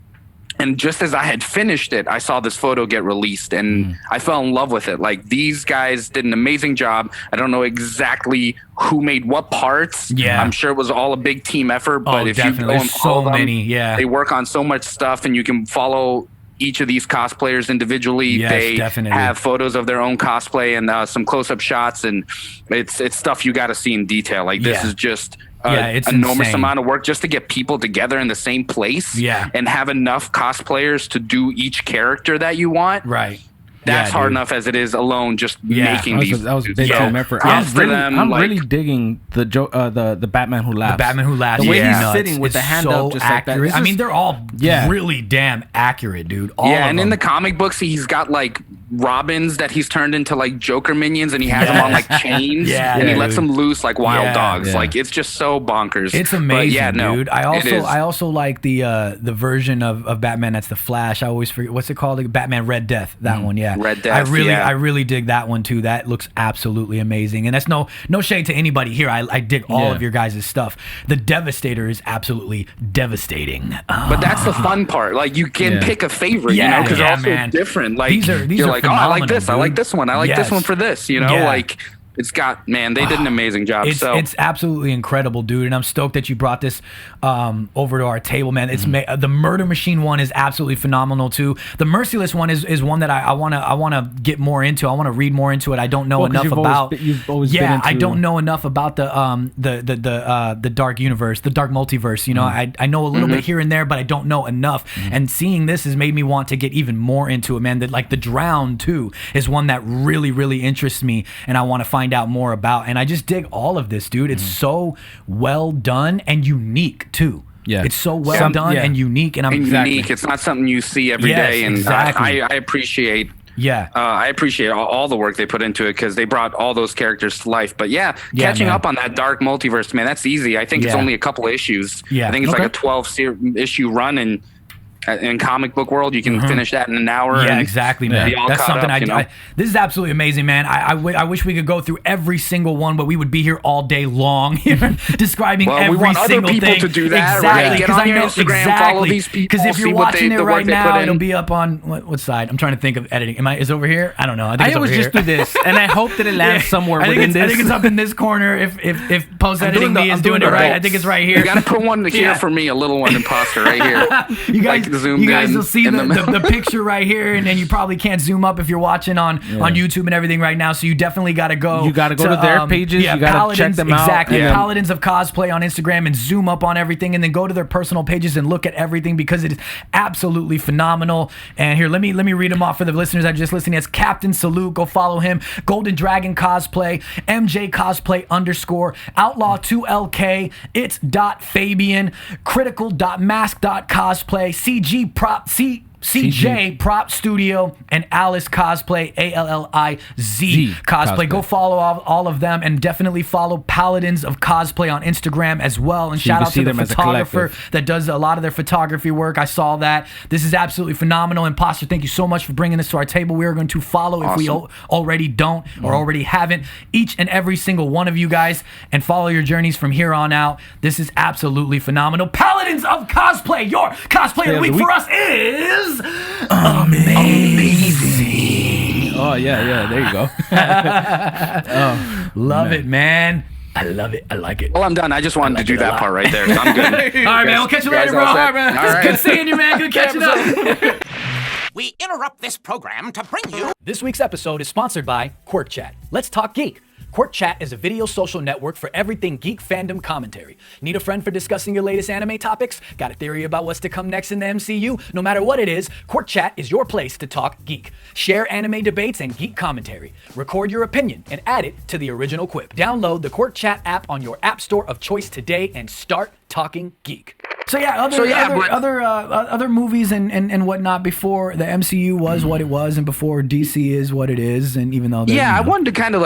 And just as I had finished it, I saw this photo get released, and I fell in love with it. Like, these guys did an amazing job. I don't know exactly who made what parts. Yeah. I'm sure it was all a big team effort, but if you go and follow them, they work on so much stuff, and you can follow each of these cosplayers individually. They have photos of their own cosplay and some close-up shots, and it's stuff you got to see in detail. Like, this is just it's enormous insane amount of work just to get people together in the same place and have enough cosplayers to do each character that you want. Right. That's hard enough as it is alone just making these. That was a big time effort. I'm really digging the Batman Who Laughs. The Batman Who Laughs. The way he's sitting with the hand up, just accurate. like that. I mean, they're all really damn accurate, dude. All and of them. in the comic books, he's got like Robins that he's turned into like Joker minions, and he has them on like chains, and he lets them loose like wild dogs. Like it's just so bonkers. It's amazing, dude. I also like the version of Batman that's the Flash. I always forget what's it called. Like Batman Red Death. That one, Red Death. I really dig that one too. That looks absolutely amazing. And that's no shade to anybody here. I dig all of your guys' stuff. The Devastator is absolutely devastating. But that's the fun part. Like you can pick a favorite, you know, because they're also different. Like these are like, oh, I like this. Dude. I like this one. I like this one for this. You know, like it's got they did an amazing job. It's absolutely incredible, dude. And I'm stoked that you brought this over to our table, man. It's the Murder Machine one is absolutely phenomenal too. The Merciless one is one that I wanna get more into. I want to read more into it. I don't know enough about. You've always been into... I don't know enough about the dark universe, the dark multiverse. You know, I know a little bit here and there, but I don't know enough. And seeing this has made me want to get even more into it, man. That like the Drowned too is one that really interests me, and I want to find out more about. And I just dig all of this, dude. It's so well done and unique too. Yeah, it's so well done and unique, and unique. It's not something you see every day, and I appreciate. I appreciate all the work they put into it because they brought all those characters to life. But catching up on that dark multiverse, man, that's easy. I think it's only a couple of issions. I think it's like a 12-issue run, and in comic book world, you can finish that in an hour. Yeah, exactly, man. That's something this is absolutely amazing, man. I wish we could go through every single one, but we would be here all day long describing every we want single other people thing. To do that. Exactly, Get on your Instagram, follow these people. Because if you're watching it right now, it'll be up on what side? I'm trying to think of editing. Is it over here? I don't know. I always just do this, and I hope that it lands somewhere within this. I think it's up in this corner. If post editing me is doing it right, I think it's right here. You got to put one here for me, a little one, Imposter, right here. You guys will see the picture right here, and then you probably can't zoom up if you're watching on YouTube and everything right now. So you definitely got to go. You got to go to their pages. You got to check them out. Exactly. Paladins of Cosplay on Instagram, and zoom up on everything, and then go to their personal pages and look at everything because it is absolutely phenomenal. And here, let me read them off for the listeners that are just listening. It's Captain Salute. Go follow him. Golden Dragon Cosplay, MJ Cosplay _ Outlaw 2LK. It's Fabian, Critical.mask.cosplay, CJ Prop Studio, and Alice Cosplay, ALLIZ Cosplay. Go follow all of them, and definitely follow Paladins of Cosplay on Instagram as well. And shout out to the photographer that does a lot of their photography work. I saw that. This is absolutely phenomenal. Imposter, thank you so much for bringing this to our table. We are going to follow if we already don't or already haven't each and every single one of you guys, and follow your journeys from here on out. This is absolutely phenomenal. Paladins of Cosplay, your cosplay of the week for us is amazing. Oh yeah, there you go. Love it, man. I love it. I like it. Well, I'm done. I just wanted to do that part right there. So I'm good. All right, man. We'll catch you later, bro. All right, man. Good seeing you, man. Good catching up. We interrupt this program to bring you... This week's episode is sponsored by Quirk Chat. Let's talk geek. Quirk Chat is a video social network for everything geek fandom commentary. Need a friend for discussing your latest anime topics? Got a theory about what's to come next in the MCU? No matter what it is, Quirk Chat is your place to talk geek. Share anime debates and geek commentary. Record your opinion and add it to the original quip. Download the Quirk Chat app on your app store of choice today and start talking geek. So other movies and whatnot before the MCU was what it was, and before DC is what it is, and even though I wanted to kind of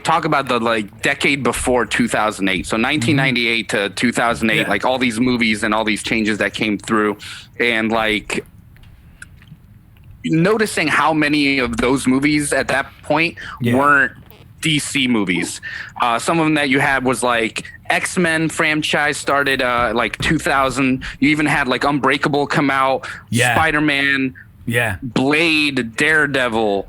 talk about the decade before 2008, so 1998 to 2008, like all these movies and all these changes that came through, and noticing how many of those movies at that point weren't DC movies. Some of them that you had was X-Men franchise started 2000. You even had Unbreakable come out, Spider-Man, Blade, Daredevil,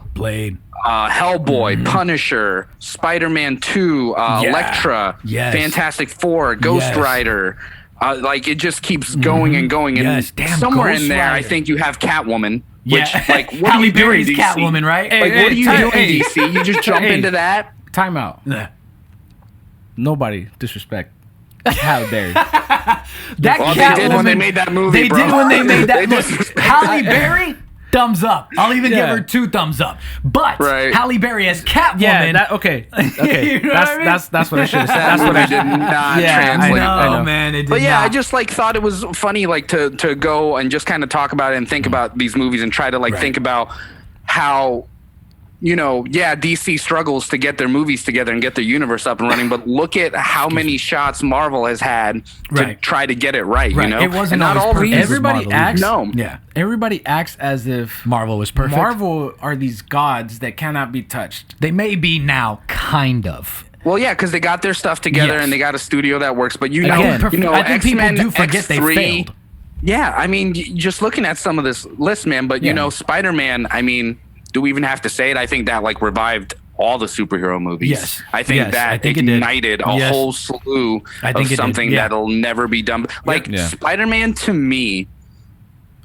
Hellboy, Punisher, Spider-Man 2, Elektra, Fantastic Four, Ghost Rider. It just keeps going and going. And somewhere Ghost in there, Rider. I think you have Catwoman. Which, what Halle Berry's Catwoman, right? What are you doing, DC? You just jump into that? Time out. Nobody disrespect Halle Berry. They did when they made that movie, They did when they made that movie. Halle Berry? thumbs up. I'll even give her 2 thumbs up. But Halle Berry as Catwoman. Okay. You know That's what I should have said. That's what I did not translate. I know, man. It did But yeah, not. I just like thought it was funny, like to go and just kind of talk about it and think about these movies and try to like think about how, you know, DC struggles to get their movies together and get their universe up and running, but look at how many shots Marvel has had to try to get it right. You know, it wasn't not all perfect. Everybody acts. Yeah, everybody acts as if Marvel was perfect. Marvel are these gods that cannot be touched. They may be now, kind of. Well, yeah, because they got their stuff together and they got a studio that works. But you know, I think X-Men, people do forget X3, they failed. Yeah, I mean, just looking at some of this list, man. But you know, Spider-Man. I mean, do we even have to say it? I think that like revived all the superhero movies. Yes, I think that ignited a whole slew of something that'll never be done. Like Spider-Man to me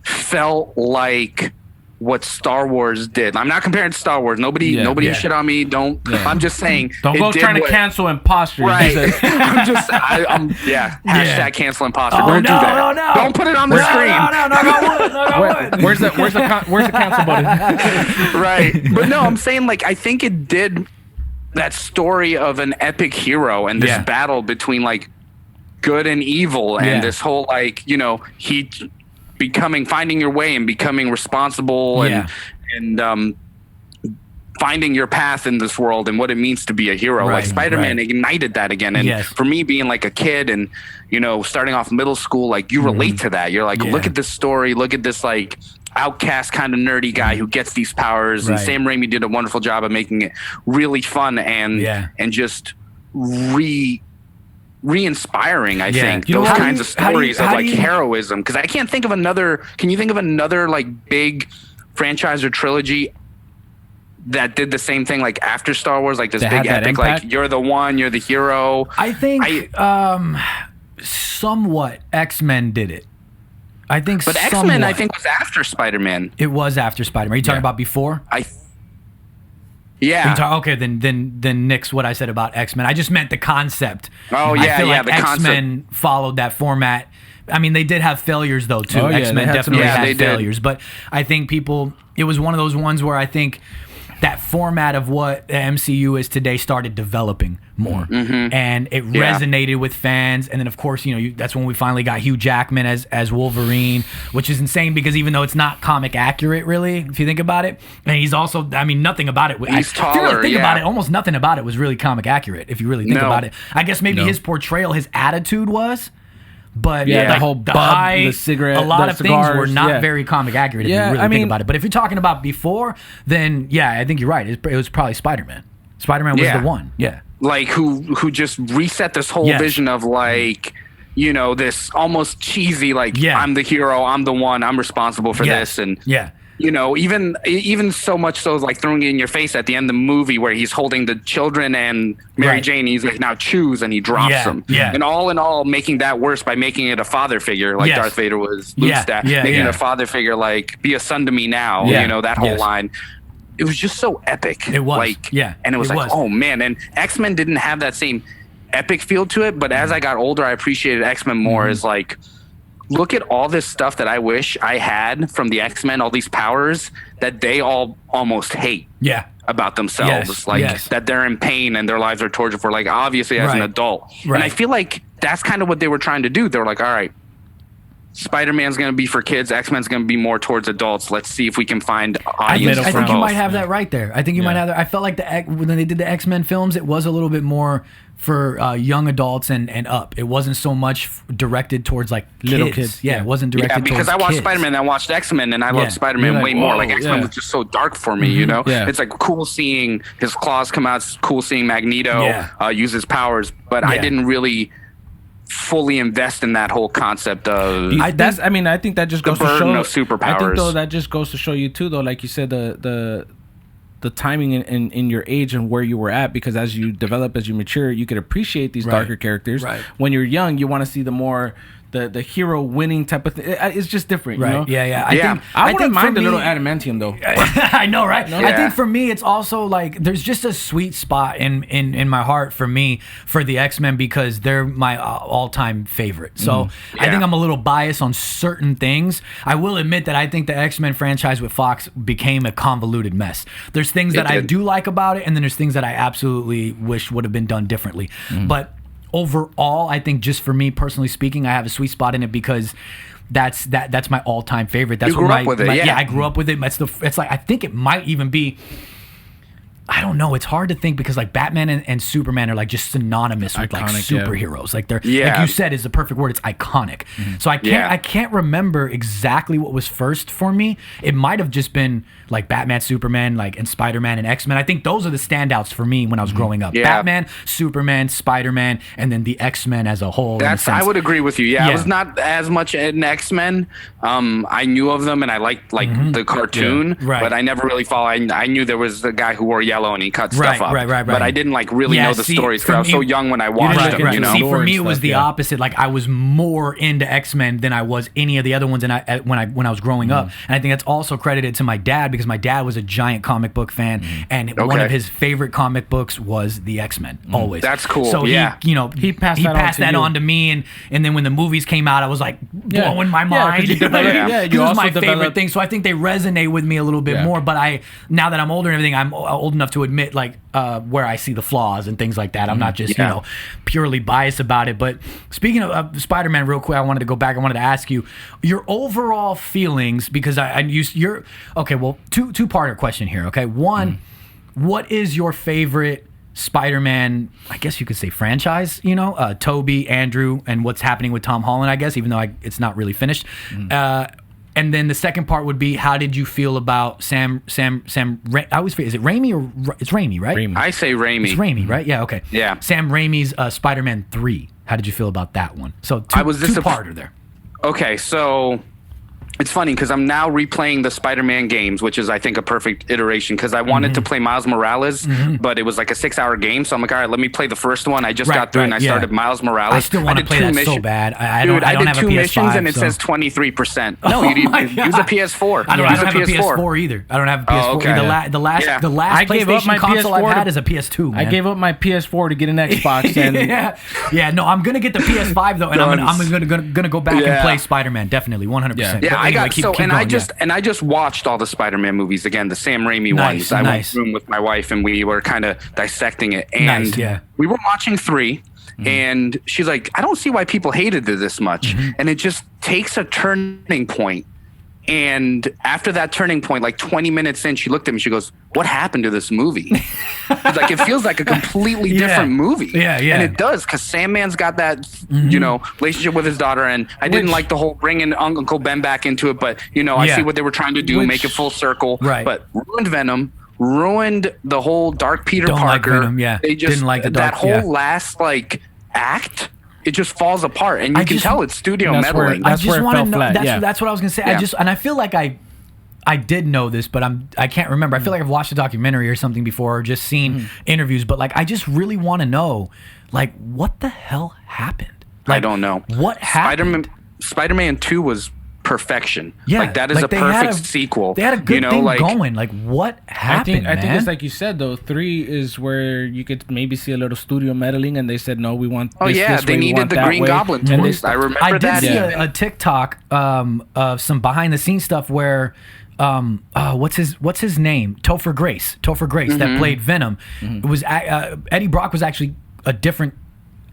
felt like what Star Wars did. I'm not comparing to Star Wars. Nobody shit on me. Don't. I'm just saying. Don't go trying to cancel Imposter. Right. I'm hashtag cancel Imposter. Oh, Don't do that. No. Don't put it on the screen. No. Where's the cancel button? Right. But no, I'm saying like I think it did that story of an epic hero and this battle between like good and evil and this whole like, you know, finding your way and becoming responsible and finding your path in this world and what it means to be a hero. Like Spider-Man ignited that again. And for me being like a kid and, you know, starting off middle school, like you relate to that. You're like, look at this story, look at this like outcast kind of nerdy guy who gets these powers. And Sam Raimi did a wonderful job of making it really fun and just re-inspiring, I think, those kinds of stories of like heroism. Because I can't think of another. Can you think of another like big franchise or trilogy that did the same thing like after Star Wars, like this big epic, like you're the one, you're the hero? I think somewhat X-Men did it. I think, but X-Men I think was after Spider-Man. It was after Spider-Man. Are you talking about before? Yeah. Okay, then nix what I said about X-Men. I just meant the concept. Oh yeah, I feel like the X-Men concept followed that format. I mean, they did have failures though too. X-Men definitely had failures, but I think it was one of those ones where I think that format of what the MCU is today started developing more, and it resonated with fans. And then, of course, you know, that's when we finally got Hugh Jackman as Wolverine, which is insane because even though it's not comic accurate, really, if you think about it, and he's also, I mean, nothing about it. He's taller. If you really think about it, almost nothing about it was really comic accurate. If you really think about it, I guess maybe his portrayal, his attitude was. But the like whole the cigarette, a lot of cigars, things were not very comic accurate if you really think about it. But if you're talking about before, then I think you're right. It was probably Spider-Man. Spider-Man was the one. Yeah. Like who just reset this whole vision of like, you know, this almost cheesy like I'm the hero, I'm the one, I'm responsible for this, and you know, even so much so like throwing it in your face at the end of the movie where he's holding the children and Mary Jane, he's like, now choose, and he drops them. Yeah. And all in all, making that worse by making it a father figure, like Darth Vader was Luke's dad, making it a father figure, like, be a son to me now, you know, that whole line. It was just so epic. It was. Like, and it was oh man. And X-Men didn't have that same epic feel to it, but as I got older, I appreciated X-Men more as like, look at all this stuff that I wish I had from the X-Men, all these powers that they all almost hate about themselves. That they're in pain and their lives are tortured for, like, obviously as an adult. And I feel like that's kind of what they were trying to do. They were like, all right, Spider-Man's going to be for kids. X-Men's going to be more towards adults. Let's see if we can find audience. I think you might have that right there. I think you might have that. I felt like when they did the X-Men films, it was a little bit more for young adults and up. It wasn't so much directed towards like little kids. Yeah, it wasn't directed towards because I watched kids. Spider-Man and I watched X-Men and I loved Spider-Man way more. Like X-Men was just so dark for me, you know? It's like cool seeing his claws come out. It's cool seeing Magneto use his powers, but I didn't really fully invest in that whole concept of I think that just goes to show of superpowers. I think though that just goes to show you too, though, like you said, the timing in your age and where you were at, because as you develop, as you mature, you could appreciate these darker characters. When you're young, you want to see the the hero winning type of thing. It's just different, right? You know? Yeah. I wouldn't mind a little adamantium though. I know, right? Yeah. I think for me, it's also like there's just a sweet spot in my heart for me for the X-Men because they're my all-time favorite. So I think I'm a little biased on certain things. I will admit that I think the X-Men franchise with Fox became a convoluted mess. There's things that I do like about it, and then there's things that I absolutely wish would have been done differently. But overall, I think just for me personally speaking, I have a sweet spot in it because that's my all-time favorite. That's you grew up with it, I grew up with it. It's like I think it might even be. I don't know. It's hard to think because like Batman and Superman are like just synonymous with like superheroes. Like they're like you said is the perfect word. It's iconic. So I can't remember exactly what was first for me. It might have just been like Batman, Superman, like and Spider-Man and X-Men. I think those are the standouts for me when I was growing up. Batman, Superman, Spider-Man, and then the X-Men as a whole. I would agree with you. I was not as much an X-Men. I knew of them and I liked the cartoon, but I never really followed. I knew there was a guy who wore yellow and he cut stuff up. Right. But I didn't like really know the stories because I was so young when I watched them. You know, see, for me it was the opposite. Like I was more into X-Men than I was any of the other ones. And when I was growing up, and I think that's also credited to my dad because my dad was a giant comic book fan, and one of his favorite comic books was the X-Men. Always. That's cool. So he passed that on to me, and then when the movies came out, I was like blowing my mind. It was my favorite thing. So I think they resonate with me a little bit more. But now that I'm older and everything, I'm old enough to admit like where I see the flaws and things like that. I'm not just purely biased about it. But speaking of Spider-Man, real quick, I wanted to go back. I wanted to ask you your overall feelings because you're okay. Well, two-parter question here. Okay, one, what is your favorite Spider-Man, I guess you could say franchise, Toby, Andrew, and what's happening with Tom Holland, I guess, even though it's not really finished. And then the second part would be, how did you feel about Sam I always forget, is it Raimi or it's Raimi, right? Raimi. I say Raimi. It's Raimi, right? Yeah, okay. Yeah. Sam Raimi's Spider-Man 3. How did you feel about that one? So two-parter there. Okay, so it's funny because I'm now replaying the Spider-Man games, which is, I think, a perfect iteration because I wanted to play Miles Morales, but it was like a 6-hour game. So I'm like, all right, let me play the first one. I just got through and I started Miles Morales. I still want to play that so bad. I don't have a PS5. 2 missions and it says 23%. No, you use a PS4. I don't have a PS4 either. I don't have a PS4. Oh, okay. The last PlayStation console I've had is a PS2, man. I gave up my PS4 to get an Xbox. And no, I'm going to get the PS5 though, and I'm going to go back and play Spider-Man, definitely, 100%. Yeah, I just watched all the Spider-Man movies again, the Sam Raimi ones. I went in the room with my wife and we were kind of dissecting it. And we were watching 3 and she's like, I don't see why people hated it this much. And it just takes a turning point. And after that turning point, like 20 minutes in, she looked at me, she goes, what happened to this movie? Like, it feels like a completely different movie. And it does, because Sandman's got that, relationship with his daughter. And I didn't like the whole bringing Uncle Ben back into it. But, I see what they were trying to do, make it full circle. Right. But ruined Venom, ruined the whole Dark Peter Parker. Like Venom, They just, didn't like the Dark, that whole last, act. It just falls apart, and you can tell it's studio meddling. I just want to know. That's what I was gonna say. I feel like I did know this, but I can't remember. I feel like I've watched a documentary or something before, or just seen interviews. But I just really want to know, what the hell happened? I don't know. What happened? Spider-Man 2 was perfection. That is a perfect sequel. They had a good thing going. What happened? I think it's like you said though. 3 is where you could maybe see a little studio meddling, and they said no, we want. They needed the Green Goblin toys. I remember that. I did see a TikTok of some behind the scenes stuff where. What's his name? Topher Grace that played Venom. It was Eddie Brock was actually a different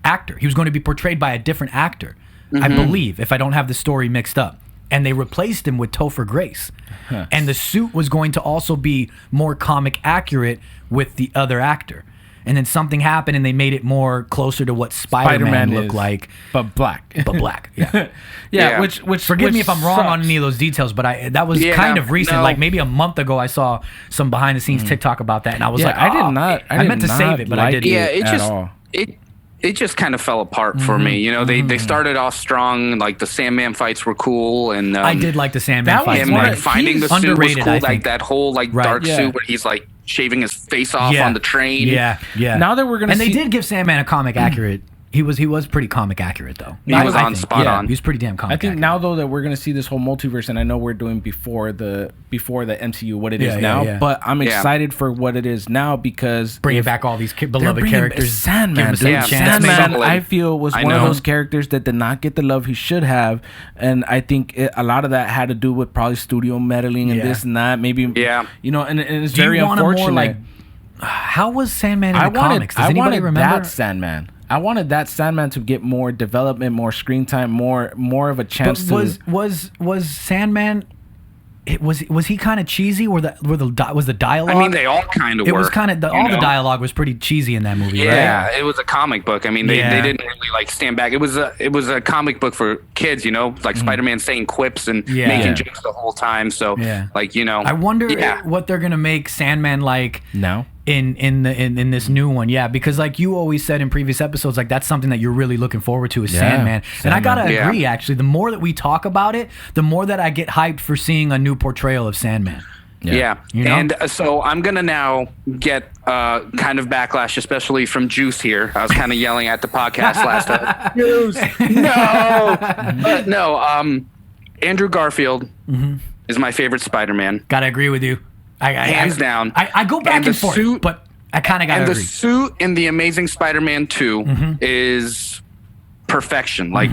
actor. He was going to be portrayed by a different actor, I believe, if I don't have the story mixed up. And they replaced him with Topher Grace. And the suit was going to also be more comic accurate with the other actor. And then something happened and they made it more closer to what Spider-Man looked like. But black. Which forgive me if I'm wrong on any of those details, but that was kind of recent. Like maybe a month ago I saw some behind the scenes TikTok about that and I was like, I meant to save it, but I didn't. It just kind of fell apart for me. They started off strong. Like the Sandman fights were cool, and I did like the Sandman fights. And finding the suit was cool. Like that whole dark suit where he's shaving his face off on the train. Yeah. Now that we're gonna, they did give Sandman a comic accurate He was pretty comic accurate though. He was spot on. He was pretty damn comic. I think accurate. now though that we're gonna see this whole multiverse, and I know we're doing before the MCU what it is now, but I'm excited for what it is now because bringing back all these beloved characters. Sandman, Sandman, I feel was one of those characters that did not get the love he should have, and I think a lot of that had to do with probably studio meddling and this and that. Maybe you know, and it's very unfortunate. How was Sandman in the comics? Does anybody remember that Sandman? I wanted that Sandman to get more development, more screen time, more of a chance. But was Sandman? Was he kind of cheesy? Was the dialogue? I mean, they all kind of were. It was kind of all the dialogue was pretty cheesy in that movie. Yeah, right? It was a comic book. I mean, they didn't really like stand back. It was a comic book for kids, you know, like Spider-Man saying quips and making jokes the whole time. So like, you know, I wonder what they're gonna make Sandman like now. In this new one, because like you always said in previous episodes, like that's something that you're really looking forward to is Sandman. And I gotta agree, actually, the more that we talk about it, the more that I get hyped for seeing a new portrayal of Sandman. Yeah. You know? And so I'm gonna now get kind of backlash, especially from Juice here. I was kind of yelling at the podcast last time. Juice, no, Andrew Garfield is my favorite Spider-Man. Gotta agree with you. Hands down. I go back and forth, but I kind of got to agree. And the suit in The Amazing Spider-Man 2 is perfection. Like,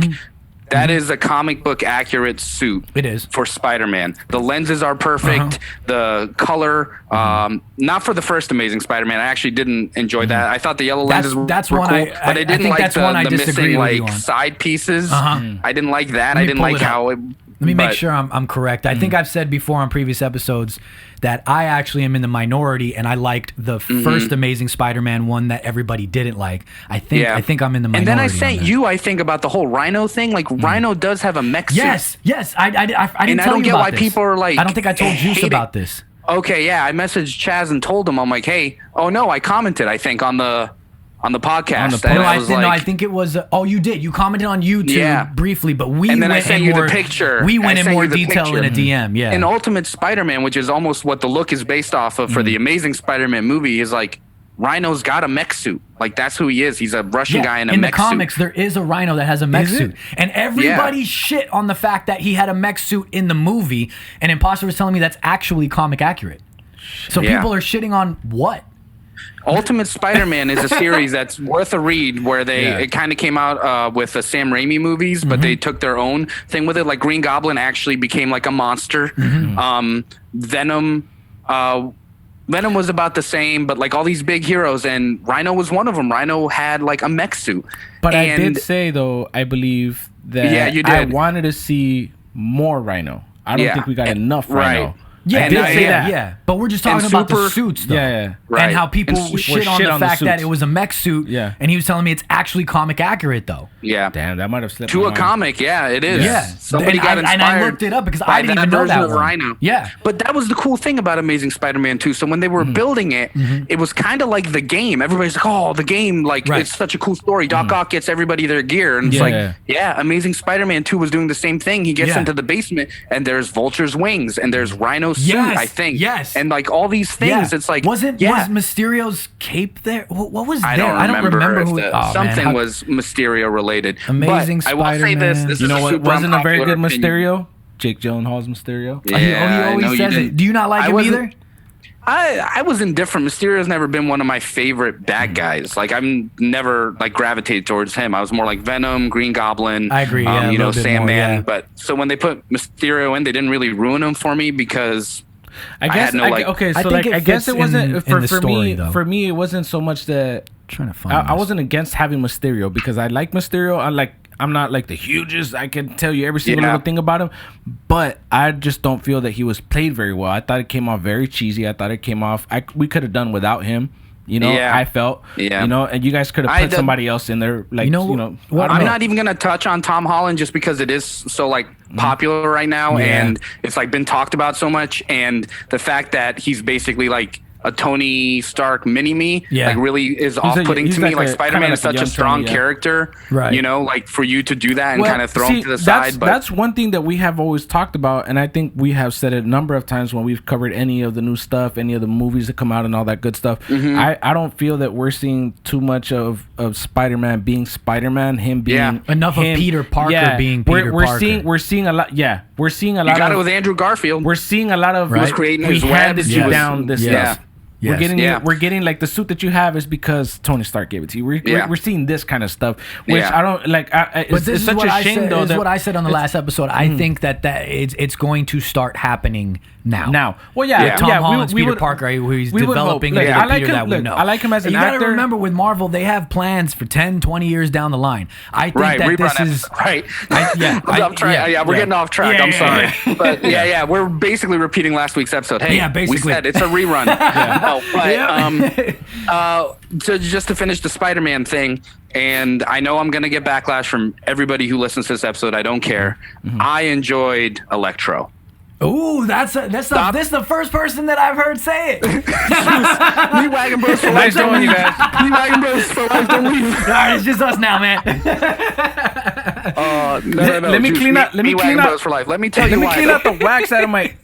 that is a comic book accurate suit. It is. For Spider-Man. The lenses are perfect. The color, not for the first Amazing Spider-Man. I actually didn't enjoy that. I thought the yellow lenses were cool, but I didn't like the missing like side pieces. I didn't like that. I didn't like how it... Let me make sure I'm correct. I think I've said before on previous episodes that I actually am in the minority, and I liked the first Amazing Spider-Man one that everybody didn't like. I think I'm in the minority. And then I sent you, I think, about the whole Rhino thing. Like Rhino does have a mech suit. Yes. I didn't tell you about this. And I don't get why people are like. I don't think I told Juice about this. Okay, yeah, I messaged Chaz and told him. I'm like, hey, I commented. I think on the podcast. I think it was. You did. You commented on YouTube briefly, but and then I sent you the picture. We went in more detail in a DM. Yeah. And Ultimate Spider-Man, which is almost what the look is based off of for the Amazing Spider-Man movie, is like Rhino's got a mech suit. Like that's who he is. He's a Russian guy in a mech suit. In the comics, there is a Rhino that has a mech suit, and everybody shit on the fact that he had a mech suit in the movie. And Imposter was telling me that's actually comic accurate. So people are shitting on what? Ultimate Spider-Man is a series that's worth a read where it kind of came out with the Sam Raimi movies, but they took their own thing with it. Like Green Goblin actually became like a monster. Venom was about the same, but like all these big heroes, and Rhino was one of them. Rhino had like a mech suit. But I did say though, I believe that you did. I wanted to see more Rhino. I don't think we got enough Rhino. Right. Yeah, but we're just talking about the suits, though. Right. And how people shit on the fact that it was a mech suit. Yeah. And he was telling me it's actually comic accurate, though. Yeah. Damn, that might have slipped to a comic. Yeah, it is. Yeah. Somebody got inspired. And I looked it up because I didn't even know that one. Rhino. Yeah. But that was the cool thing about Amazing Spider-Man 2. So when they were building it, it was kind of like the game. Everybody's like, oh, the game, like it's such a cool story. Doc Ock gets everybody their gear, and it's Amazing Spider-Man 2 was doing the same thing. He gets into the basement, and there's Vulture's wings, and there's Rhino's suit, I think. Yes. And like all these things, it's like was Mysterio's cape there? What was there? I don't remember who something was Mysterio related. Amazing Spider-Man. I will say this. You know what wasn't a very good Mysterio? Jake Gyllenhaal's Mysterio. Yeah, he always says it. Do you not like him either? I was indifferent. Mysterio's never been one of my favorite bad guys. Like I'm never like gravitated towards him. I was more like Venom, Green Goblin. I agree. Sandman. But so when they put Mysterio in, they didn't really ruin him for me because I guess I guess it wasn't for me. Though. For me, it wasn't so much that I wasn't against having Mysterio because I like Mysterio. I'm not like the hugest. I can tell you every single little thing about him, but I just don't feel that he was played very well. I thought it came off very cheesy. I thought it came off. We could have done without him. I felt. And you guys could have put somebody else in there. Like I'm not even gonna touch on Tom Holland just because it is so like popular right now, and it's like been talked about so much, and the fact that he's basically like a Tony Stark mini-me. Yeah. Like, really is off-putting to me. Like, Spider-Man is such a strong character. Right. You know, like, for you to do that and kind of throw him to the side. But that's one thing that we have always talked about, and I think we have said it a number of times when we've covered any of the new stuff, any of the movies that come out and all that good stuff. I don't feel that we're seeing too much of Spider-Man being Spider-Man, him being enough of Peter Parker being Peter Parker. We're seeing a lot. Yeah, we're seeing a lot. You got it with Andrew Garfield. We're seeing a lot of was creating his handed webs. you down this stuff. Yes. We're getting like the suit that you have is because Tony Stark gave it to you. We're seeing this kind of stuff, which I don't like. It's such a shame, though. This is what I said on the last episode. I think that it's going to start happening now. Well, Tom Holland's Peter Parker, who he's developing into the Peter that we know. I like him as an actor. You got to remember, with Marvel, they have plans for 10, 20 years down the line. I think that this is right. We're getting off track. I'm sorry, but we're basically repeating last week's episode. Hey, we said it's a rerun. So just to finish the Spider-Man thing, and I know I'm going to get backlash from everybody who listens to this episode. I don't care. I enjoyed Electro. Ooh, this is the first person that I've heard say it. Me Wagon Bros for life. Nice knowing you guys. Me Wagon Bros for life. Don't leave. All right, it's just us now, man. Let me clean out. Bros for life. Let me tell you why. Let me clean out the wax out of my.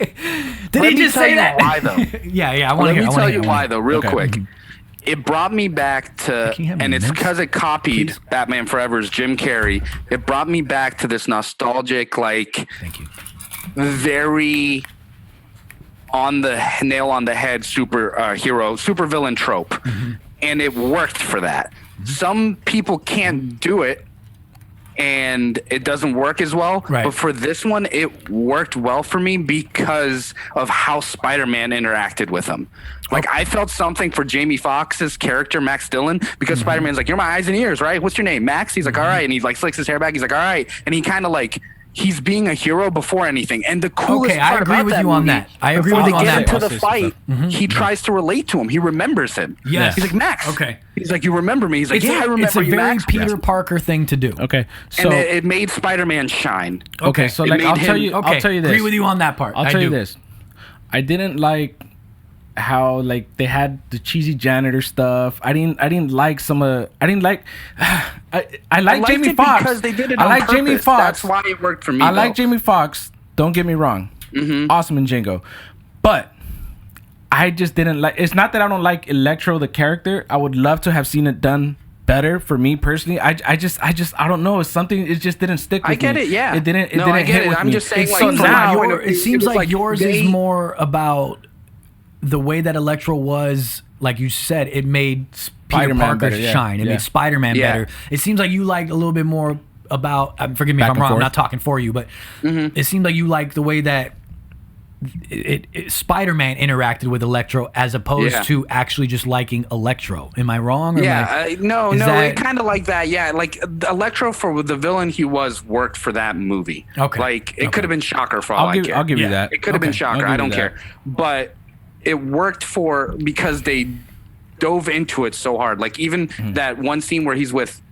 Did he just say that? Why though? Yeah. I want to hear. Let me tell you why though, real quick. It brought me back to, and it's because it copied Batman Forever's Jim Carrey. It brought me back to this nostalgic, like, thank you, very on the nail on the head super villain trope, and it worked for that. Some people can't do it, and it doesn't work as well. Right. But for this one, it worked well for me because of how Spider-Man interacted with him. Like, I felt something for Jamie Foxx's character, Max Dillon, because Spider-Man's like, "You're my eyes and ears, right? What's your name? Max?" He's like, "All right." And he like slicks his hair back. He's like, "All right." And he kind of like, he's being a hero before anything. And the coolest part about that movie, I agree with you on that. Before they get into the fight, he tries to relate to him. He remembers him. Yes. He's like, "Max." Okay. He's like, "You remember me?" He's like, "Yeah, I remember you, Max." It's a very Peter Parker thing to do. Okay. So and it made Spider-Man shine. Okay. So like, I'll tell you this. Agree with you on that part. I'll tell you this. I didn't like how like they had the cheesy janitor stuff. I didn't like some of. I didn't like. I like Jamie Foxx because they did it. I like Jamie Foxx. That's why it worked for me. I like Jamie Foxx. Don't get me wrong. Awesome in Django, but I just didn't like. It's not that I don't like Electro the character. I would love to have seen it done better for me personally. I don't know. It's something. It just didn't stick with me. I get it. Yeah. It didn't. It no, didn't I get hit it. with I'm me. just saying. Like, so now it seems was like yours is more about the way that Electro was. Like you said, it made Peter Parker shine. It made Spider-Man better. It seems like you liked a little bit more about. Forgive me if I'm wrong. I'm not talking for you, but it seemed like you liked the way that Spider-Man interacted with Electro as opposed to actually just liking Electro. Am I wrong? Or No, it kind of like that. Yeah, like Electro for the villain he worked for that movie. Okay, like it could have been Shocker for all I care. I'll give you that. It could have been Shocker. I don't care, but it worked because they dove into it so hard. Like even that one scene where he's with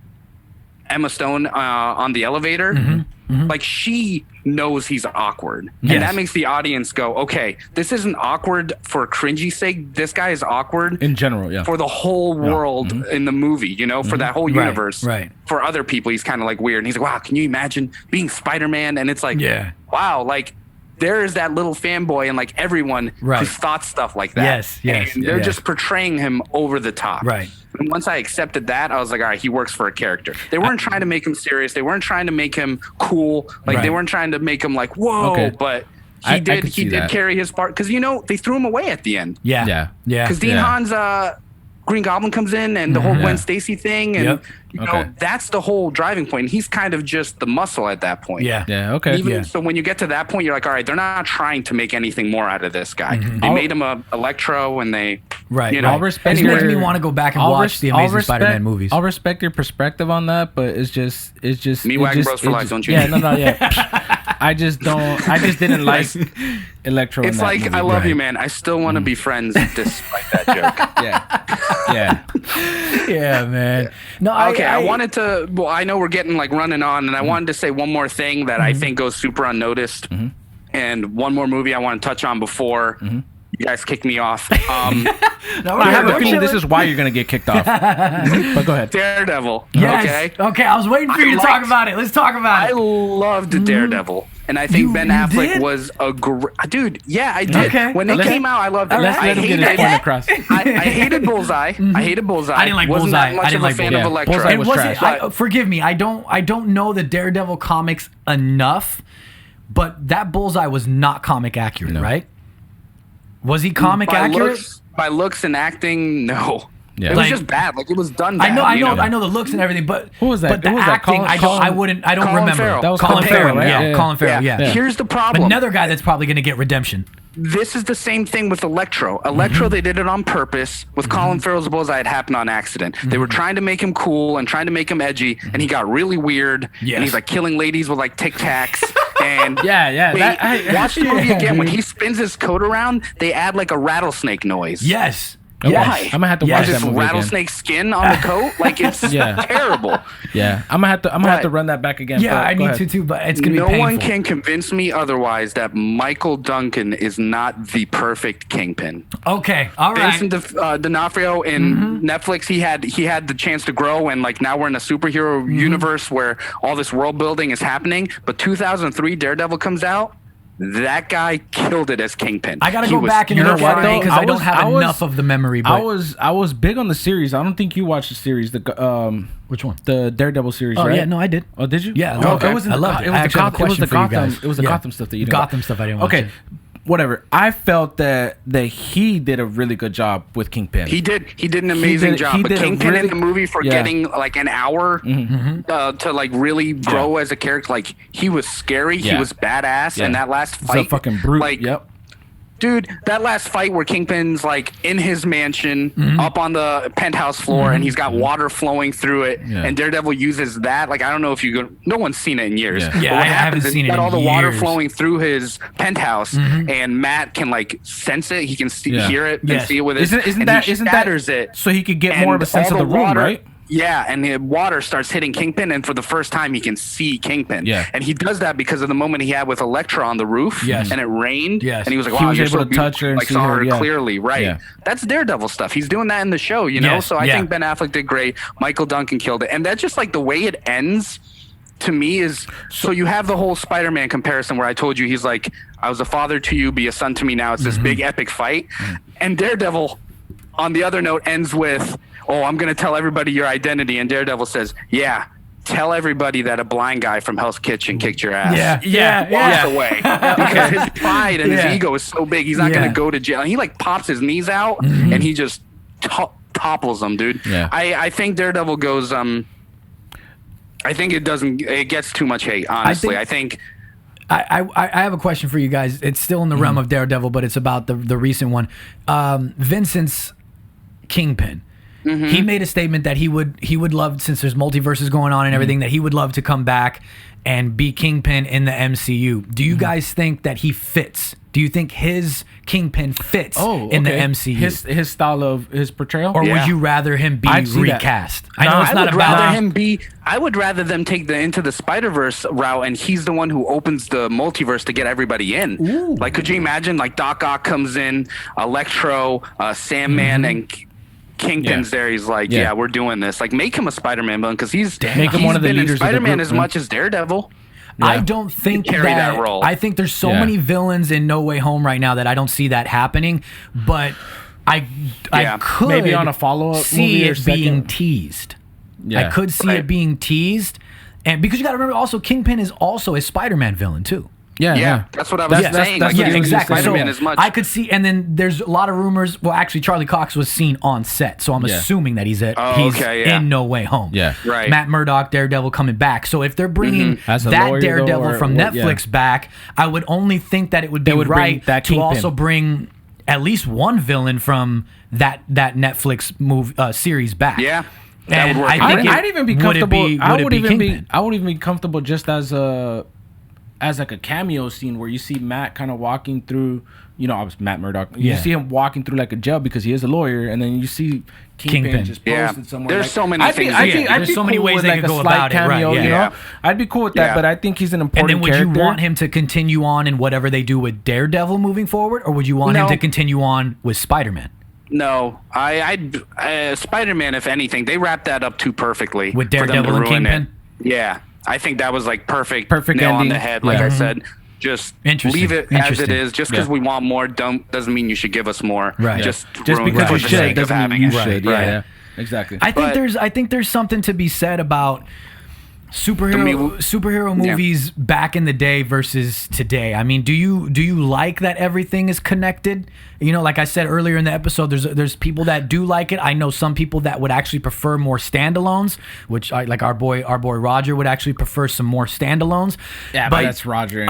Emma Stone on the elevator. Like she knows he's awkward, and that makes the audience go, "Okay, this isn't awkward for cringy's sake. This guy is awkward in general, for the whole world in the movie. You know, for that whole universe. Right. For other people, he's kind of like weird, and he's like, "Wow, can you imagine being Spider-Man?" And it's like, wow, like there is that little fanboy and like everyone who thought stuff like that. Yes, and they're just portraying him over the top. Right. And once I accepted that, I was like, all right, he works for a character. They weren't trying to make him serious. They weren't trying to make him cool. Like they weren't trying to make him like, whoa, but he did carry his part. Because, they threw him away at the end. Yeah. Because Dean Hahn's Green Goblin comes in and the whole Gwen Stacy thing. And, that's the whole driving point. And he's kind of just the muscle at that point. So when you get to that point, you're like, all right, they're not trying to make anything more out of this guy. They made him a Electro and they... I'll respect. It makes me want to go back and watch the Amazing Spider-Man movies. I'll respect your perspective on that, but it's just me wagging bros for life, don't you? I just didn't like Electro. It's like movie. I love you, man. I still want to be friends despite that joke. Yeah, man. No, I wanted to. Well, I know we're getting like running on, and I wanted to say one more thing that I think goes super unnoticed, and one more movie I want to touch on before You guys kicked me off. I have a feeling this is why you're gonna get kicked off. But go ahead. Daredevil. Yes. Okay. I was waiting for you to talk about it. Let's talk about it. I loved Daredevil. And I think Ben Affleck was a great dude. Yeah, I did. Okay. When it came out, I loved it. Let's let him get his point across. I hated Bullseye. I hated Bullseye. I didn't like Wasn't Bullseye. that much I didn't of like a fan Bullseye. of Electro. Bullseye And was wasn't, trash. forgive me, I don't know the Daredevil comics enough, but that Bullseye was not comic accurate, right? Was he comic accurate? By looks and acting, no. Yeah. It was Like- just bad. Like it was done bad. I know the looks and everything, but Who was that? But the Who was that? acting, I don't Colin remember. Farrell. That was Colin Colin Farrell, Farrell, right? yeah. Yeah. Colin Farrell, yeah. Here's the problem. Another guy that's probably going to get redemption. This is the same thing with Electro. Electro, they did it on purpose. With Colin Farrell's Bullseye, it happened on accident. They were trying to make him cool and trying to make him edgy, and he got really weird. Yes. And he's like killing ladies with like Tic Tacs. And watch the movie again. When he spins his coat around, they add like a rattlesnake noise. Yes. Okay. Yes. I'm gonna have to watch Just that movie rattlesnake skin on the coat. Like it's terrible. Yeah, I'm gonna have to run that back again. Yeah, but I go need ahead. to too, but it's going to No be painful. one can convince me otherwise that Michael Duncan is not the perfect Kingpin. Okay, all right. Vincent D'Onofrio in Netflix, he had the chance to grow, and like now we're in a superhero universe where all this world building is happening. But 2003 Daredevil comes out. That guy killed it as Kingpin. I gotta go back and look at it because I don't have enough of the memory. But I was big on the series. I don't think you watched the series. Which one? The Daredevil series, Oh right? yeah, no, I did. Oh, did you? Yeah, okay. I loved it. It was I actually have a question for you guys. It was the Yeah. Gotham stuff that you didn't Gotham watch. stuff I didn't watch. Okay, whatever. I felt that he did a really good job with Kingpin. He did an amazing job. But did a Kingpin really- in the movie for getting like an hour to like really grow as a character. Like he was scary. He Yeah. was badass. Yeah. And that last He's fight, a fucking brute. Like, Yep. dude, that last fight where Kingpin's like in his mansion up on the penthouse floor and he's got water flowing through it, and Daredevil uses that. Like I don't know if no one's seen it in years. Yeah. But Yeah, what I haven't happens is seen he's it got all in the water years. flowing through his penthouse, and Matt can like sense it. He can hear it and Yes. see it with his. Isn't and that he isn't shatters that it so he could get and more of a sense all of the room, water, right? Yeah, and the water starts hitting Kingpin, and for the first time, he can see Kingpin. Yeah. And he does that because of the moment he had with Elektra on the roof. Yes. And it rained. Yes. And he was like, He wow, was you're able so to touch her and like, see saw her, her yeah. clearly. Right. Yeah. That's Daredevil stuff. He's doing that in the show, you know? Yes, So I yeah. think Ben Affleck did great. Michael Duncan killed it. And that's just like the way it ends. To me is so you have the whole Spider-Man comparison where I told you he's like, I was a father to you, be a son to me now. It's this big epic fight. And Daredevil, on the other note, ends with, oh, I'm going to tell everybody your identity. And Daredevil says, yeah, tell everybody that a blind guy from Hell's Kitchen kicked your ass. Walks away. Because his pride and his ego is so big, he's not going to go to jail. And he like pops his knees out and he just topples them, dude. Yeah. I think Daredevil goes, I think it gets too much hate, honestly. I think I have a question for you guys. It's still in the realm of Daredevil, but it's about the recent one. Vincent's Kingpin. He made a statement that he would love, since there's multiverses going on and everything, that he would love to come back and be Kingpin in the MCU. Do you guys think that he fits? Do you think his Kingpin fits in the MCU? His style of his portrayal? Or would you rather him be I'd see that. recast? I know it's not would rather about him be. I would rather them take the Into the Spider-Verse route, and he's the one who opens the multiverse to get everybody in. Ooh. Like, could you imagine? Like Doc Ock comes in, Electro, Sandman, and Kingpin's there. He's like, yeah, we're doing this. Like, make him a Spider-Man villain because he's one of the been in leaders of the Spider-Man group, as much as Daredevil. I don't think carry that role. I think there's so many villains in No Way Home right now that I don't see that happening. But I could maybe on a follow-up see movie or it being second. teased. Yeah. I could see it being teased, and because you got to remember also Kingpin is also a Spider-Man villain too. Yeah, that's what I was saying. That's Like, what Yeah, he was exactly. So Spider-Man as much. I could see, and then there's a lot of rumors. Well, actually, Charlie Cox was seen on set, so I'm assuming that he's in No Way Home. Yeah. Right. Matt Murdock, Daredevil coming back. So if they're bringing As a that lawyer, Daredevil though, or from what- Netflix back, I would only think that it would be would bring right that to Kingpin. also bring at least one villain from that Netflix series back. Yeah. That And would work. I think I'd even be would it comfortable. be- I would it would be even be. Kingpin? I would even be comfortable just as as like a cameo scene where you see Matt kind of walking through, I was Matt Murdock. You see him walking through like a jail because he is a lawyer, and then you see Kingpin just posted somewhere. There's like, so many things. There's so many ways they could go about it. Right, you know? I'd be cool with that, but I think he's an important character. And then would you want him to continue on in whatever they do with Daredevil moving forward, or would you want him to continue on with Spider-Man? No, I'd Spider-Man. If anything, they wrapped that up too perfectly with Daredevil and Kingpin. Yeah, I think that was like perfect nail ending on the head. Like I said, just leave it as it is. Just because we want more, doesn't mean you should give us more. Right. Just because you should doesn't mean you should. Right. Yeah. Exactly. I think there's something to be said about superhero movies back in the day versus today. I mean, do you like that everything is connected? Like I said earlier in the episode, there's people that do like it. I know some people that would actually prefer more standalones, which like our boy Roger would actually prefer some more standalones. Yeah, but that's Roger.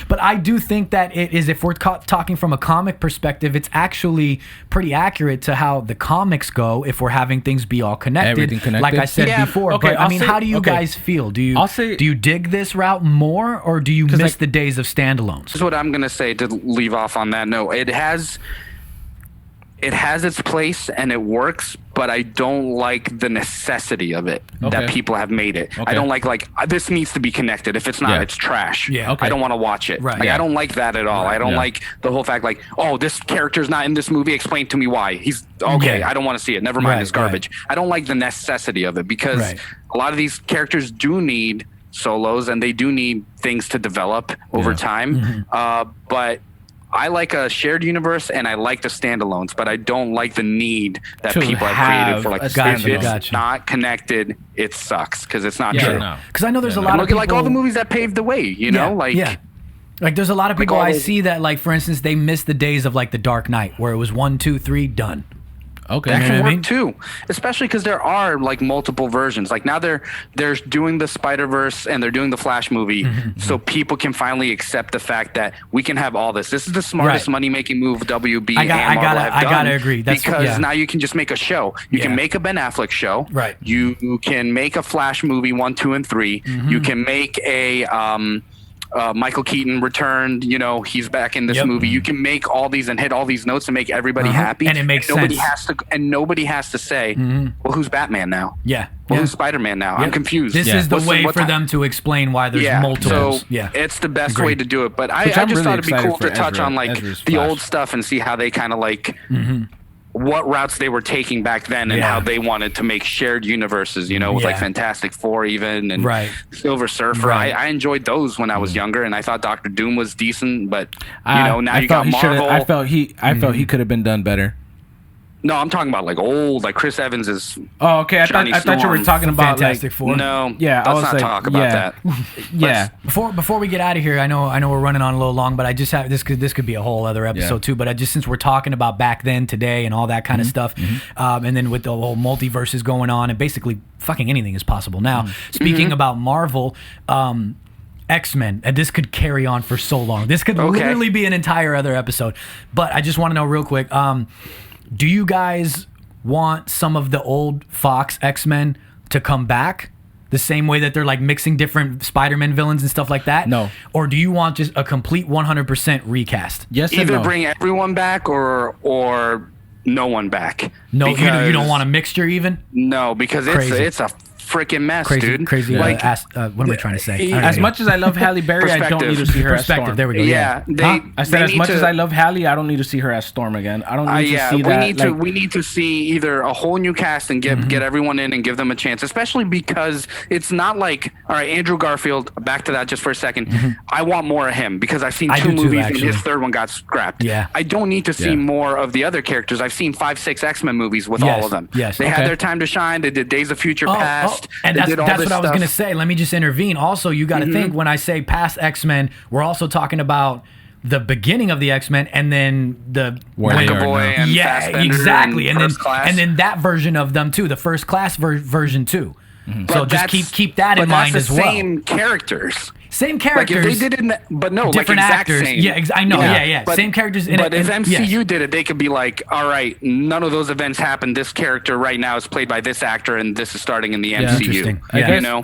But I do think that it is, if we're talking from a comic perspective, it's actually pretty accurate to how the comics go if we're having things be all connected. Everything connected. Like I said before. Okay, but I mean, how do you guys feel? Do you dig this route more, or do you miss the days of standalones? This is what I'm gonna say to leave off on that note. It has its place and it works, but I don't like the necessity of it that people have made it. I don't like this needs to be connected. If it's not, it's trash. I don't want to watch it. Right. I don't like that at all. I don't like the whole fact this character's not in this movie. Explain to me why. He's okay. I don't want to see it. Never mind. It's garbage. I don't like the necessity of it because a lot of these characters do need solos and they do need things to develop over time. But I like a shared universe and I like the standalones, but I don't like the need that people have created for if it's not connected, it sucks because it's not true. Because I know there's a lot of people, like all the movies that paved the way, like there's a lot of people I see that, like, for instance, they miss the days of like The Dark Knight where it was 1, 2, 3 done. Okay, that can work too, especially because there are like multiple versions. Like now they're doing the Spider-Verse and they're doing the Flash movie, so people can finally accept the fact that we can have all this. This is the smartest money-making move WB and Marvel have done. I gotta agree. Because now you can just make a show. You can make a Ben Affleck show. Right. You can make a Flash movie 1, 2, and 3. You can make a Michael Keaton returned, he's back in this movie. You can make all these and hit all these notes and make everybody happy. And it makes sense. Nobody has to say, well, who's Batman now? Yeah. Well, who's Spider-Man now? I'm confused. This is the way for them to explain why there's multiples. So it's the best way to do it. But I just thought it'd be cool to touch on like the old stuff and see how they kind of like what routes they were taking back then and how they wanted to make shared universes, with like Fantastic Four even and Silver Surfer. I enjoyed those when I was younger, and I thought Doctor Doom was decent, but now you got Marvel. I felt he could have been done better. No, I'm talking about like old, like Chris Evans is. Oh, okay. I thought you were talking about Fantastic Four. No, let's not talk about that. Yeah. Before we get out of here, I know we're running on a little long, but I just have this could be a whole other episode too. But since we're talking about back then, today, and all that kind of stuff, and then with the whole multiverses going on, and basically fucking anything is possible now. Speaking about Marvel. X-Men, and this could carry on for so long. This could literally be an entire other episode. But I just want to know real quick. Do you guys want some of the old Fox X-Men to come back the same way that they're like mixing different Spider-Man villains and stuff like that? No. Or do you want just a complete 100% recast? Yes. Either bring everyone back or no one back. No, you don't want a mixture even? No, because it's a freaking mess, dude. Crazy. What am I trying to say? As much as I love Halle Berry, I don't need to see her as Storm. There we go. Yeah. I said as much as I love Halle, I don't need to see her as Storm again. I don't need to see that. We need to see either a whole new cast and get everyone in and give them a chance, especially because it's not like, all right, Andrew Garfield, back to that just for a second. I want more of him because I've seen 2 movies and his third one got scrapped. Yeah. I don't need to see more of the other characters. I've seen 5, 6 X-Men movies with all of them. Yes. They had their time to shine. They did Days of Future Past. And that's what I was going to say. Let me just intervene. Also, you got to think when I say past X-Men, we're also talking about the beginning of the X-Men and then the McAvoy and Fassbender exactly, and then that version of them too, the first class version too. So just keep that in mind as well. Same characters. Same characters. Like if they did it, but no, different like exact actors. same. Yeah, I know. Yeah. But, same characters. But if MCU did it, they could be like, all right, none of those events happened. This character right now is played by this actor, and this is starting in the MCU.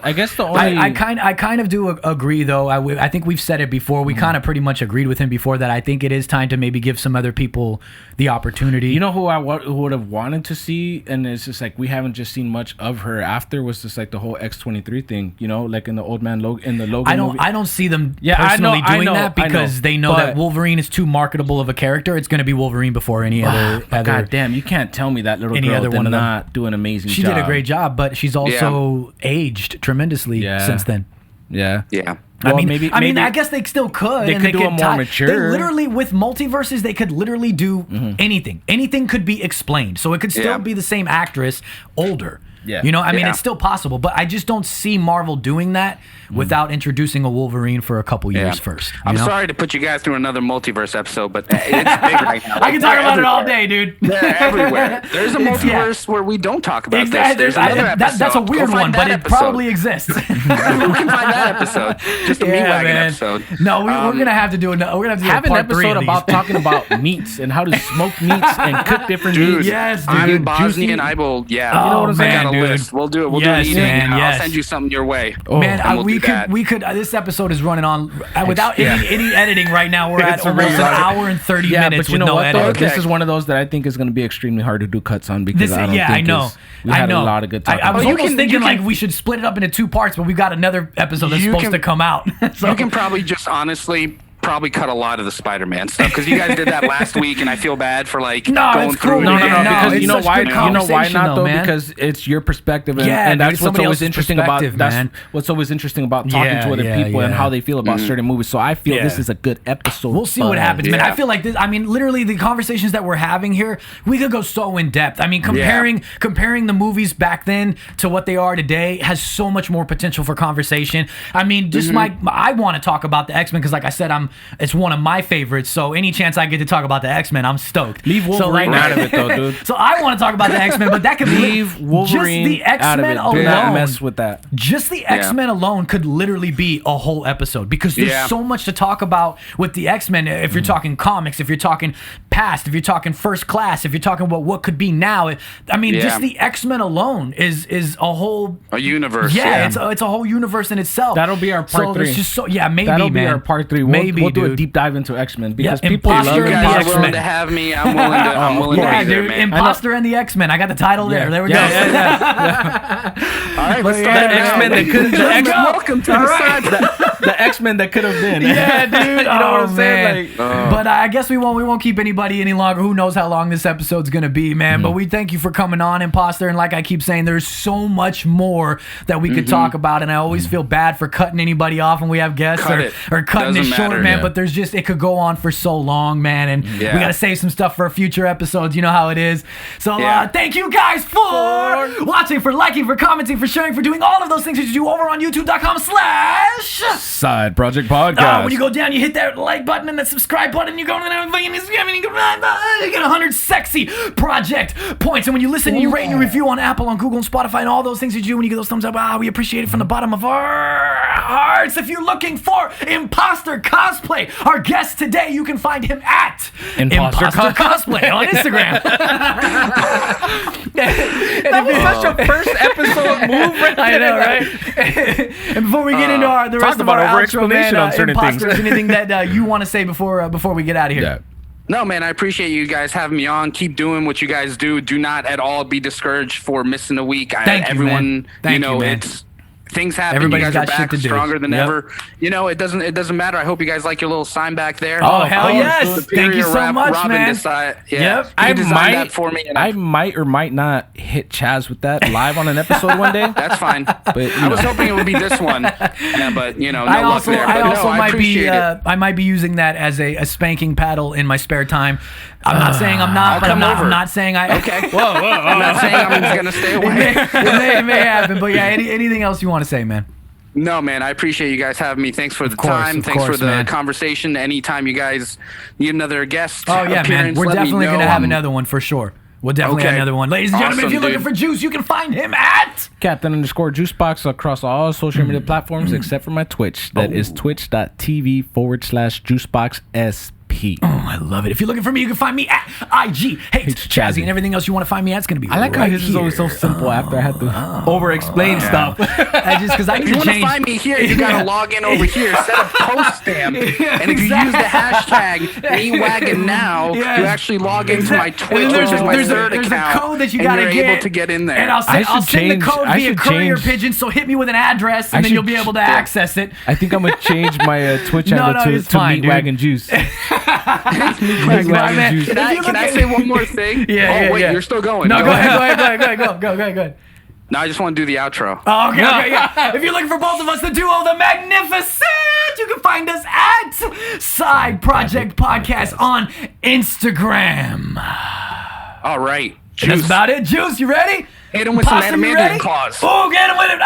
I guess the only I kind of do agree though. I think we've said it before. We kind of pretty much agreed with him before that. I think it is time to maybe give some other people the opportunity. You know who I would have wanted to see, and it's just like we haven't just seen much of her after, was just like the whole X-23 thing. You know, like in the old man Logan, in the Logan movie. I don't see them personally doing that because they know that Wolverine is too marketable of a character. It's going to be Wolverine before any other. God damn, you can't tell me that little girl did not do an amazing job. She did a great job, but she's also aged tremendously since then. Yeah. Well, I mean, I guess they still could. They could do it more mature. They literally, with multiverses, they could literally do anything. Anything could be explained. So it could still be the same actress, older. Yeah. You know, I mean, it's still possible, but I just don't see Marvel doing that without introducing a Wolverine for a couple years first. I'm sorry to put you guys through another multiverse episode, but it's big right now. I can talk about it all day, dude. They're everywhere. There's a multiverse where we don't talk about this. There's another episode. That's a weird one, but it probably exists. Who can find that episode? Just a meat wagon episode. No, we're gonna have to do an episode about talking about meats and how to smoke meats and cook different meats. Yes, dude. I'm Bosnian. I will. Yeah, you know what I'm saying? I got a list. We'll do it. We'll do it eating. I'll send you something your way. Man, we could. This episode is running on without any editing right now. We're at almost an hour and 30 minutes with no editing. This is one of those that I think is going to be extremely hard to do cuts on because I know we had a lot of good talk. I was almost thinking like we should split it up into 2 parts, but we've got another episode that's supposed to come out. So you can probably just honestly cut a lot of the Spider-Man stuff because you guys did that last week, and I feel bad for like going through. No, because you know why? You know why not though? Because it's your perspective, and that's what's always interesting about. That's what's always interesting about talking to other people and how they feel about certain movies. So I feel this is a good episode. We'll see what happens, man. I feel like this. I mean, literally, the conversations that we're having here, we could go so in depth. I mean, comparing the movies back then to what they are today has so much more potential for conversation. I mean, just I want to talk about the X-Men because, like I said, it's one of my favorites. So any chance I get to talk about the X-Men, I'm stoked. Leave Wolverine out of it, though, dude. So I want to talk about the X-Men, but that could leave Wolverine just the X-Men out of it. Do not mess with that. Just the X-Men alone could literally be a whole episode because there's so much to talk about with the X-Men. If you're talking comics, if you're talking past, if you're talking First Class, if you're talking about what could be now. I mean, just the X-Men alone is a universe. Yeah, it's a whole universe in itself. That'll be our part 3. Just maybe that'll be our part 3. We'll do a deep dive into X-Men because people love you guys are willing to have me. I'm willing to be there, man. Imposter and the X-Men. I got the title there. There we go. All right, let's start. X-Men that could welcome to the side. The X-Men that could have been. Yeah, dude. You know what I'm saying? But I guess we won't keep anybody any longer. Who knows how long this episode's gonna be, man? But we thank you for coming on, Imposter. And like I keep saying, there's so much more that we could talk about. And I always feel bad for cutting anybody off when we have guests or cutting it short, man. But there's just, it could go on for so long, man. And we got to save some stuff for future episodes. You know how it is. So thank you guys for watching, for liking, for commenting, for sharing, for doing all of those things that you do over on youtube.com/Side Projekt Podcast. When you go down, you hit that like button and that subscribe button. You go and you get 100 sexy Projekt points. And when you listen and you rate and you review on Apple, on Google, and Spotify, and all those things that you do, when you get those thumbs up, we appreciate it from the bottom of our hearts. If you're looking for Imposter Cosplay, our guest today, you can find him at Imposter Cosplay on Instagram. That was such a first episode move. I know, right? And before we get into the rest of our outro, man, on certain Imposter, is anything that you want to say before we get out of here? Yeah. No, man, I appreciate you guys having me on. Keep doing what you guys do. Do not at all be discouraged for missing a week. Everyone, it's things happen. Everybody's you guys got are back shit to do. stronger than ever. You know, it doesn't matter. I hope you guys like your little sign back there. Oh, hell yes. Thank you so much, Robin man. I designed that for me. I might or might not hit Chaz with that live on an episode one day. That's fine. But I was hoping it would be this one. But no luck there. I might be using that as a spanking paddle in my spare time. I'm not saying I'm not, but I'm not saying I. Okay. Whoa. I'm not saying I'm just gonna stay away. It may happen, but anything else you want to say, man? No, man, I appreciate you guys having me. Thanks for the time. Thanks for the conversation. Anytime you guys need another guest, man, we're definitely gonna have another one for sure. We'll definitely have another one. Ladies and gentlemen, if you're looking for Juice, you can find him at Captain_Juicebox across all social media platforms except for my Twitch. That is twitch.tv/JuiceboxSP. Oh, I love it. If you're looking for me, you can find me at IG Hates Chazzy, and everything else you want to find me at, it's going to be I like how his is always so simple after I had to over-explain stuff. Just because I if you want to find me here, you got to log in over here, set a post stamp, and if you use the hashtag #WeWagonNow, you actually log into my Twitch, which is my third account, there's a code that you got to get, able to get in there. And I'll send the code via courier pigeon, so hit me with an address, and then you'll be able to access it. I think I'm going to change my Twitch handle to Meat Wagon Juice. Can I say one more thing? Wait, you're still going. No, go ahead. No, I just want to do the outro. Oh, okay. If you're looking for both of us, the duo, the Magnificent, you can find us at Side Projekt Podcast on Instagram. All right. That's about it. Juice, you ready? Hit him with some animated claws. Oh, get him with it.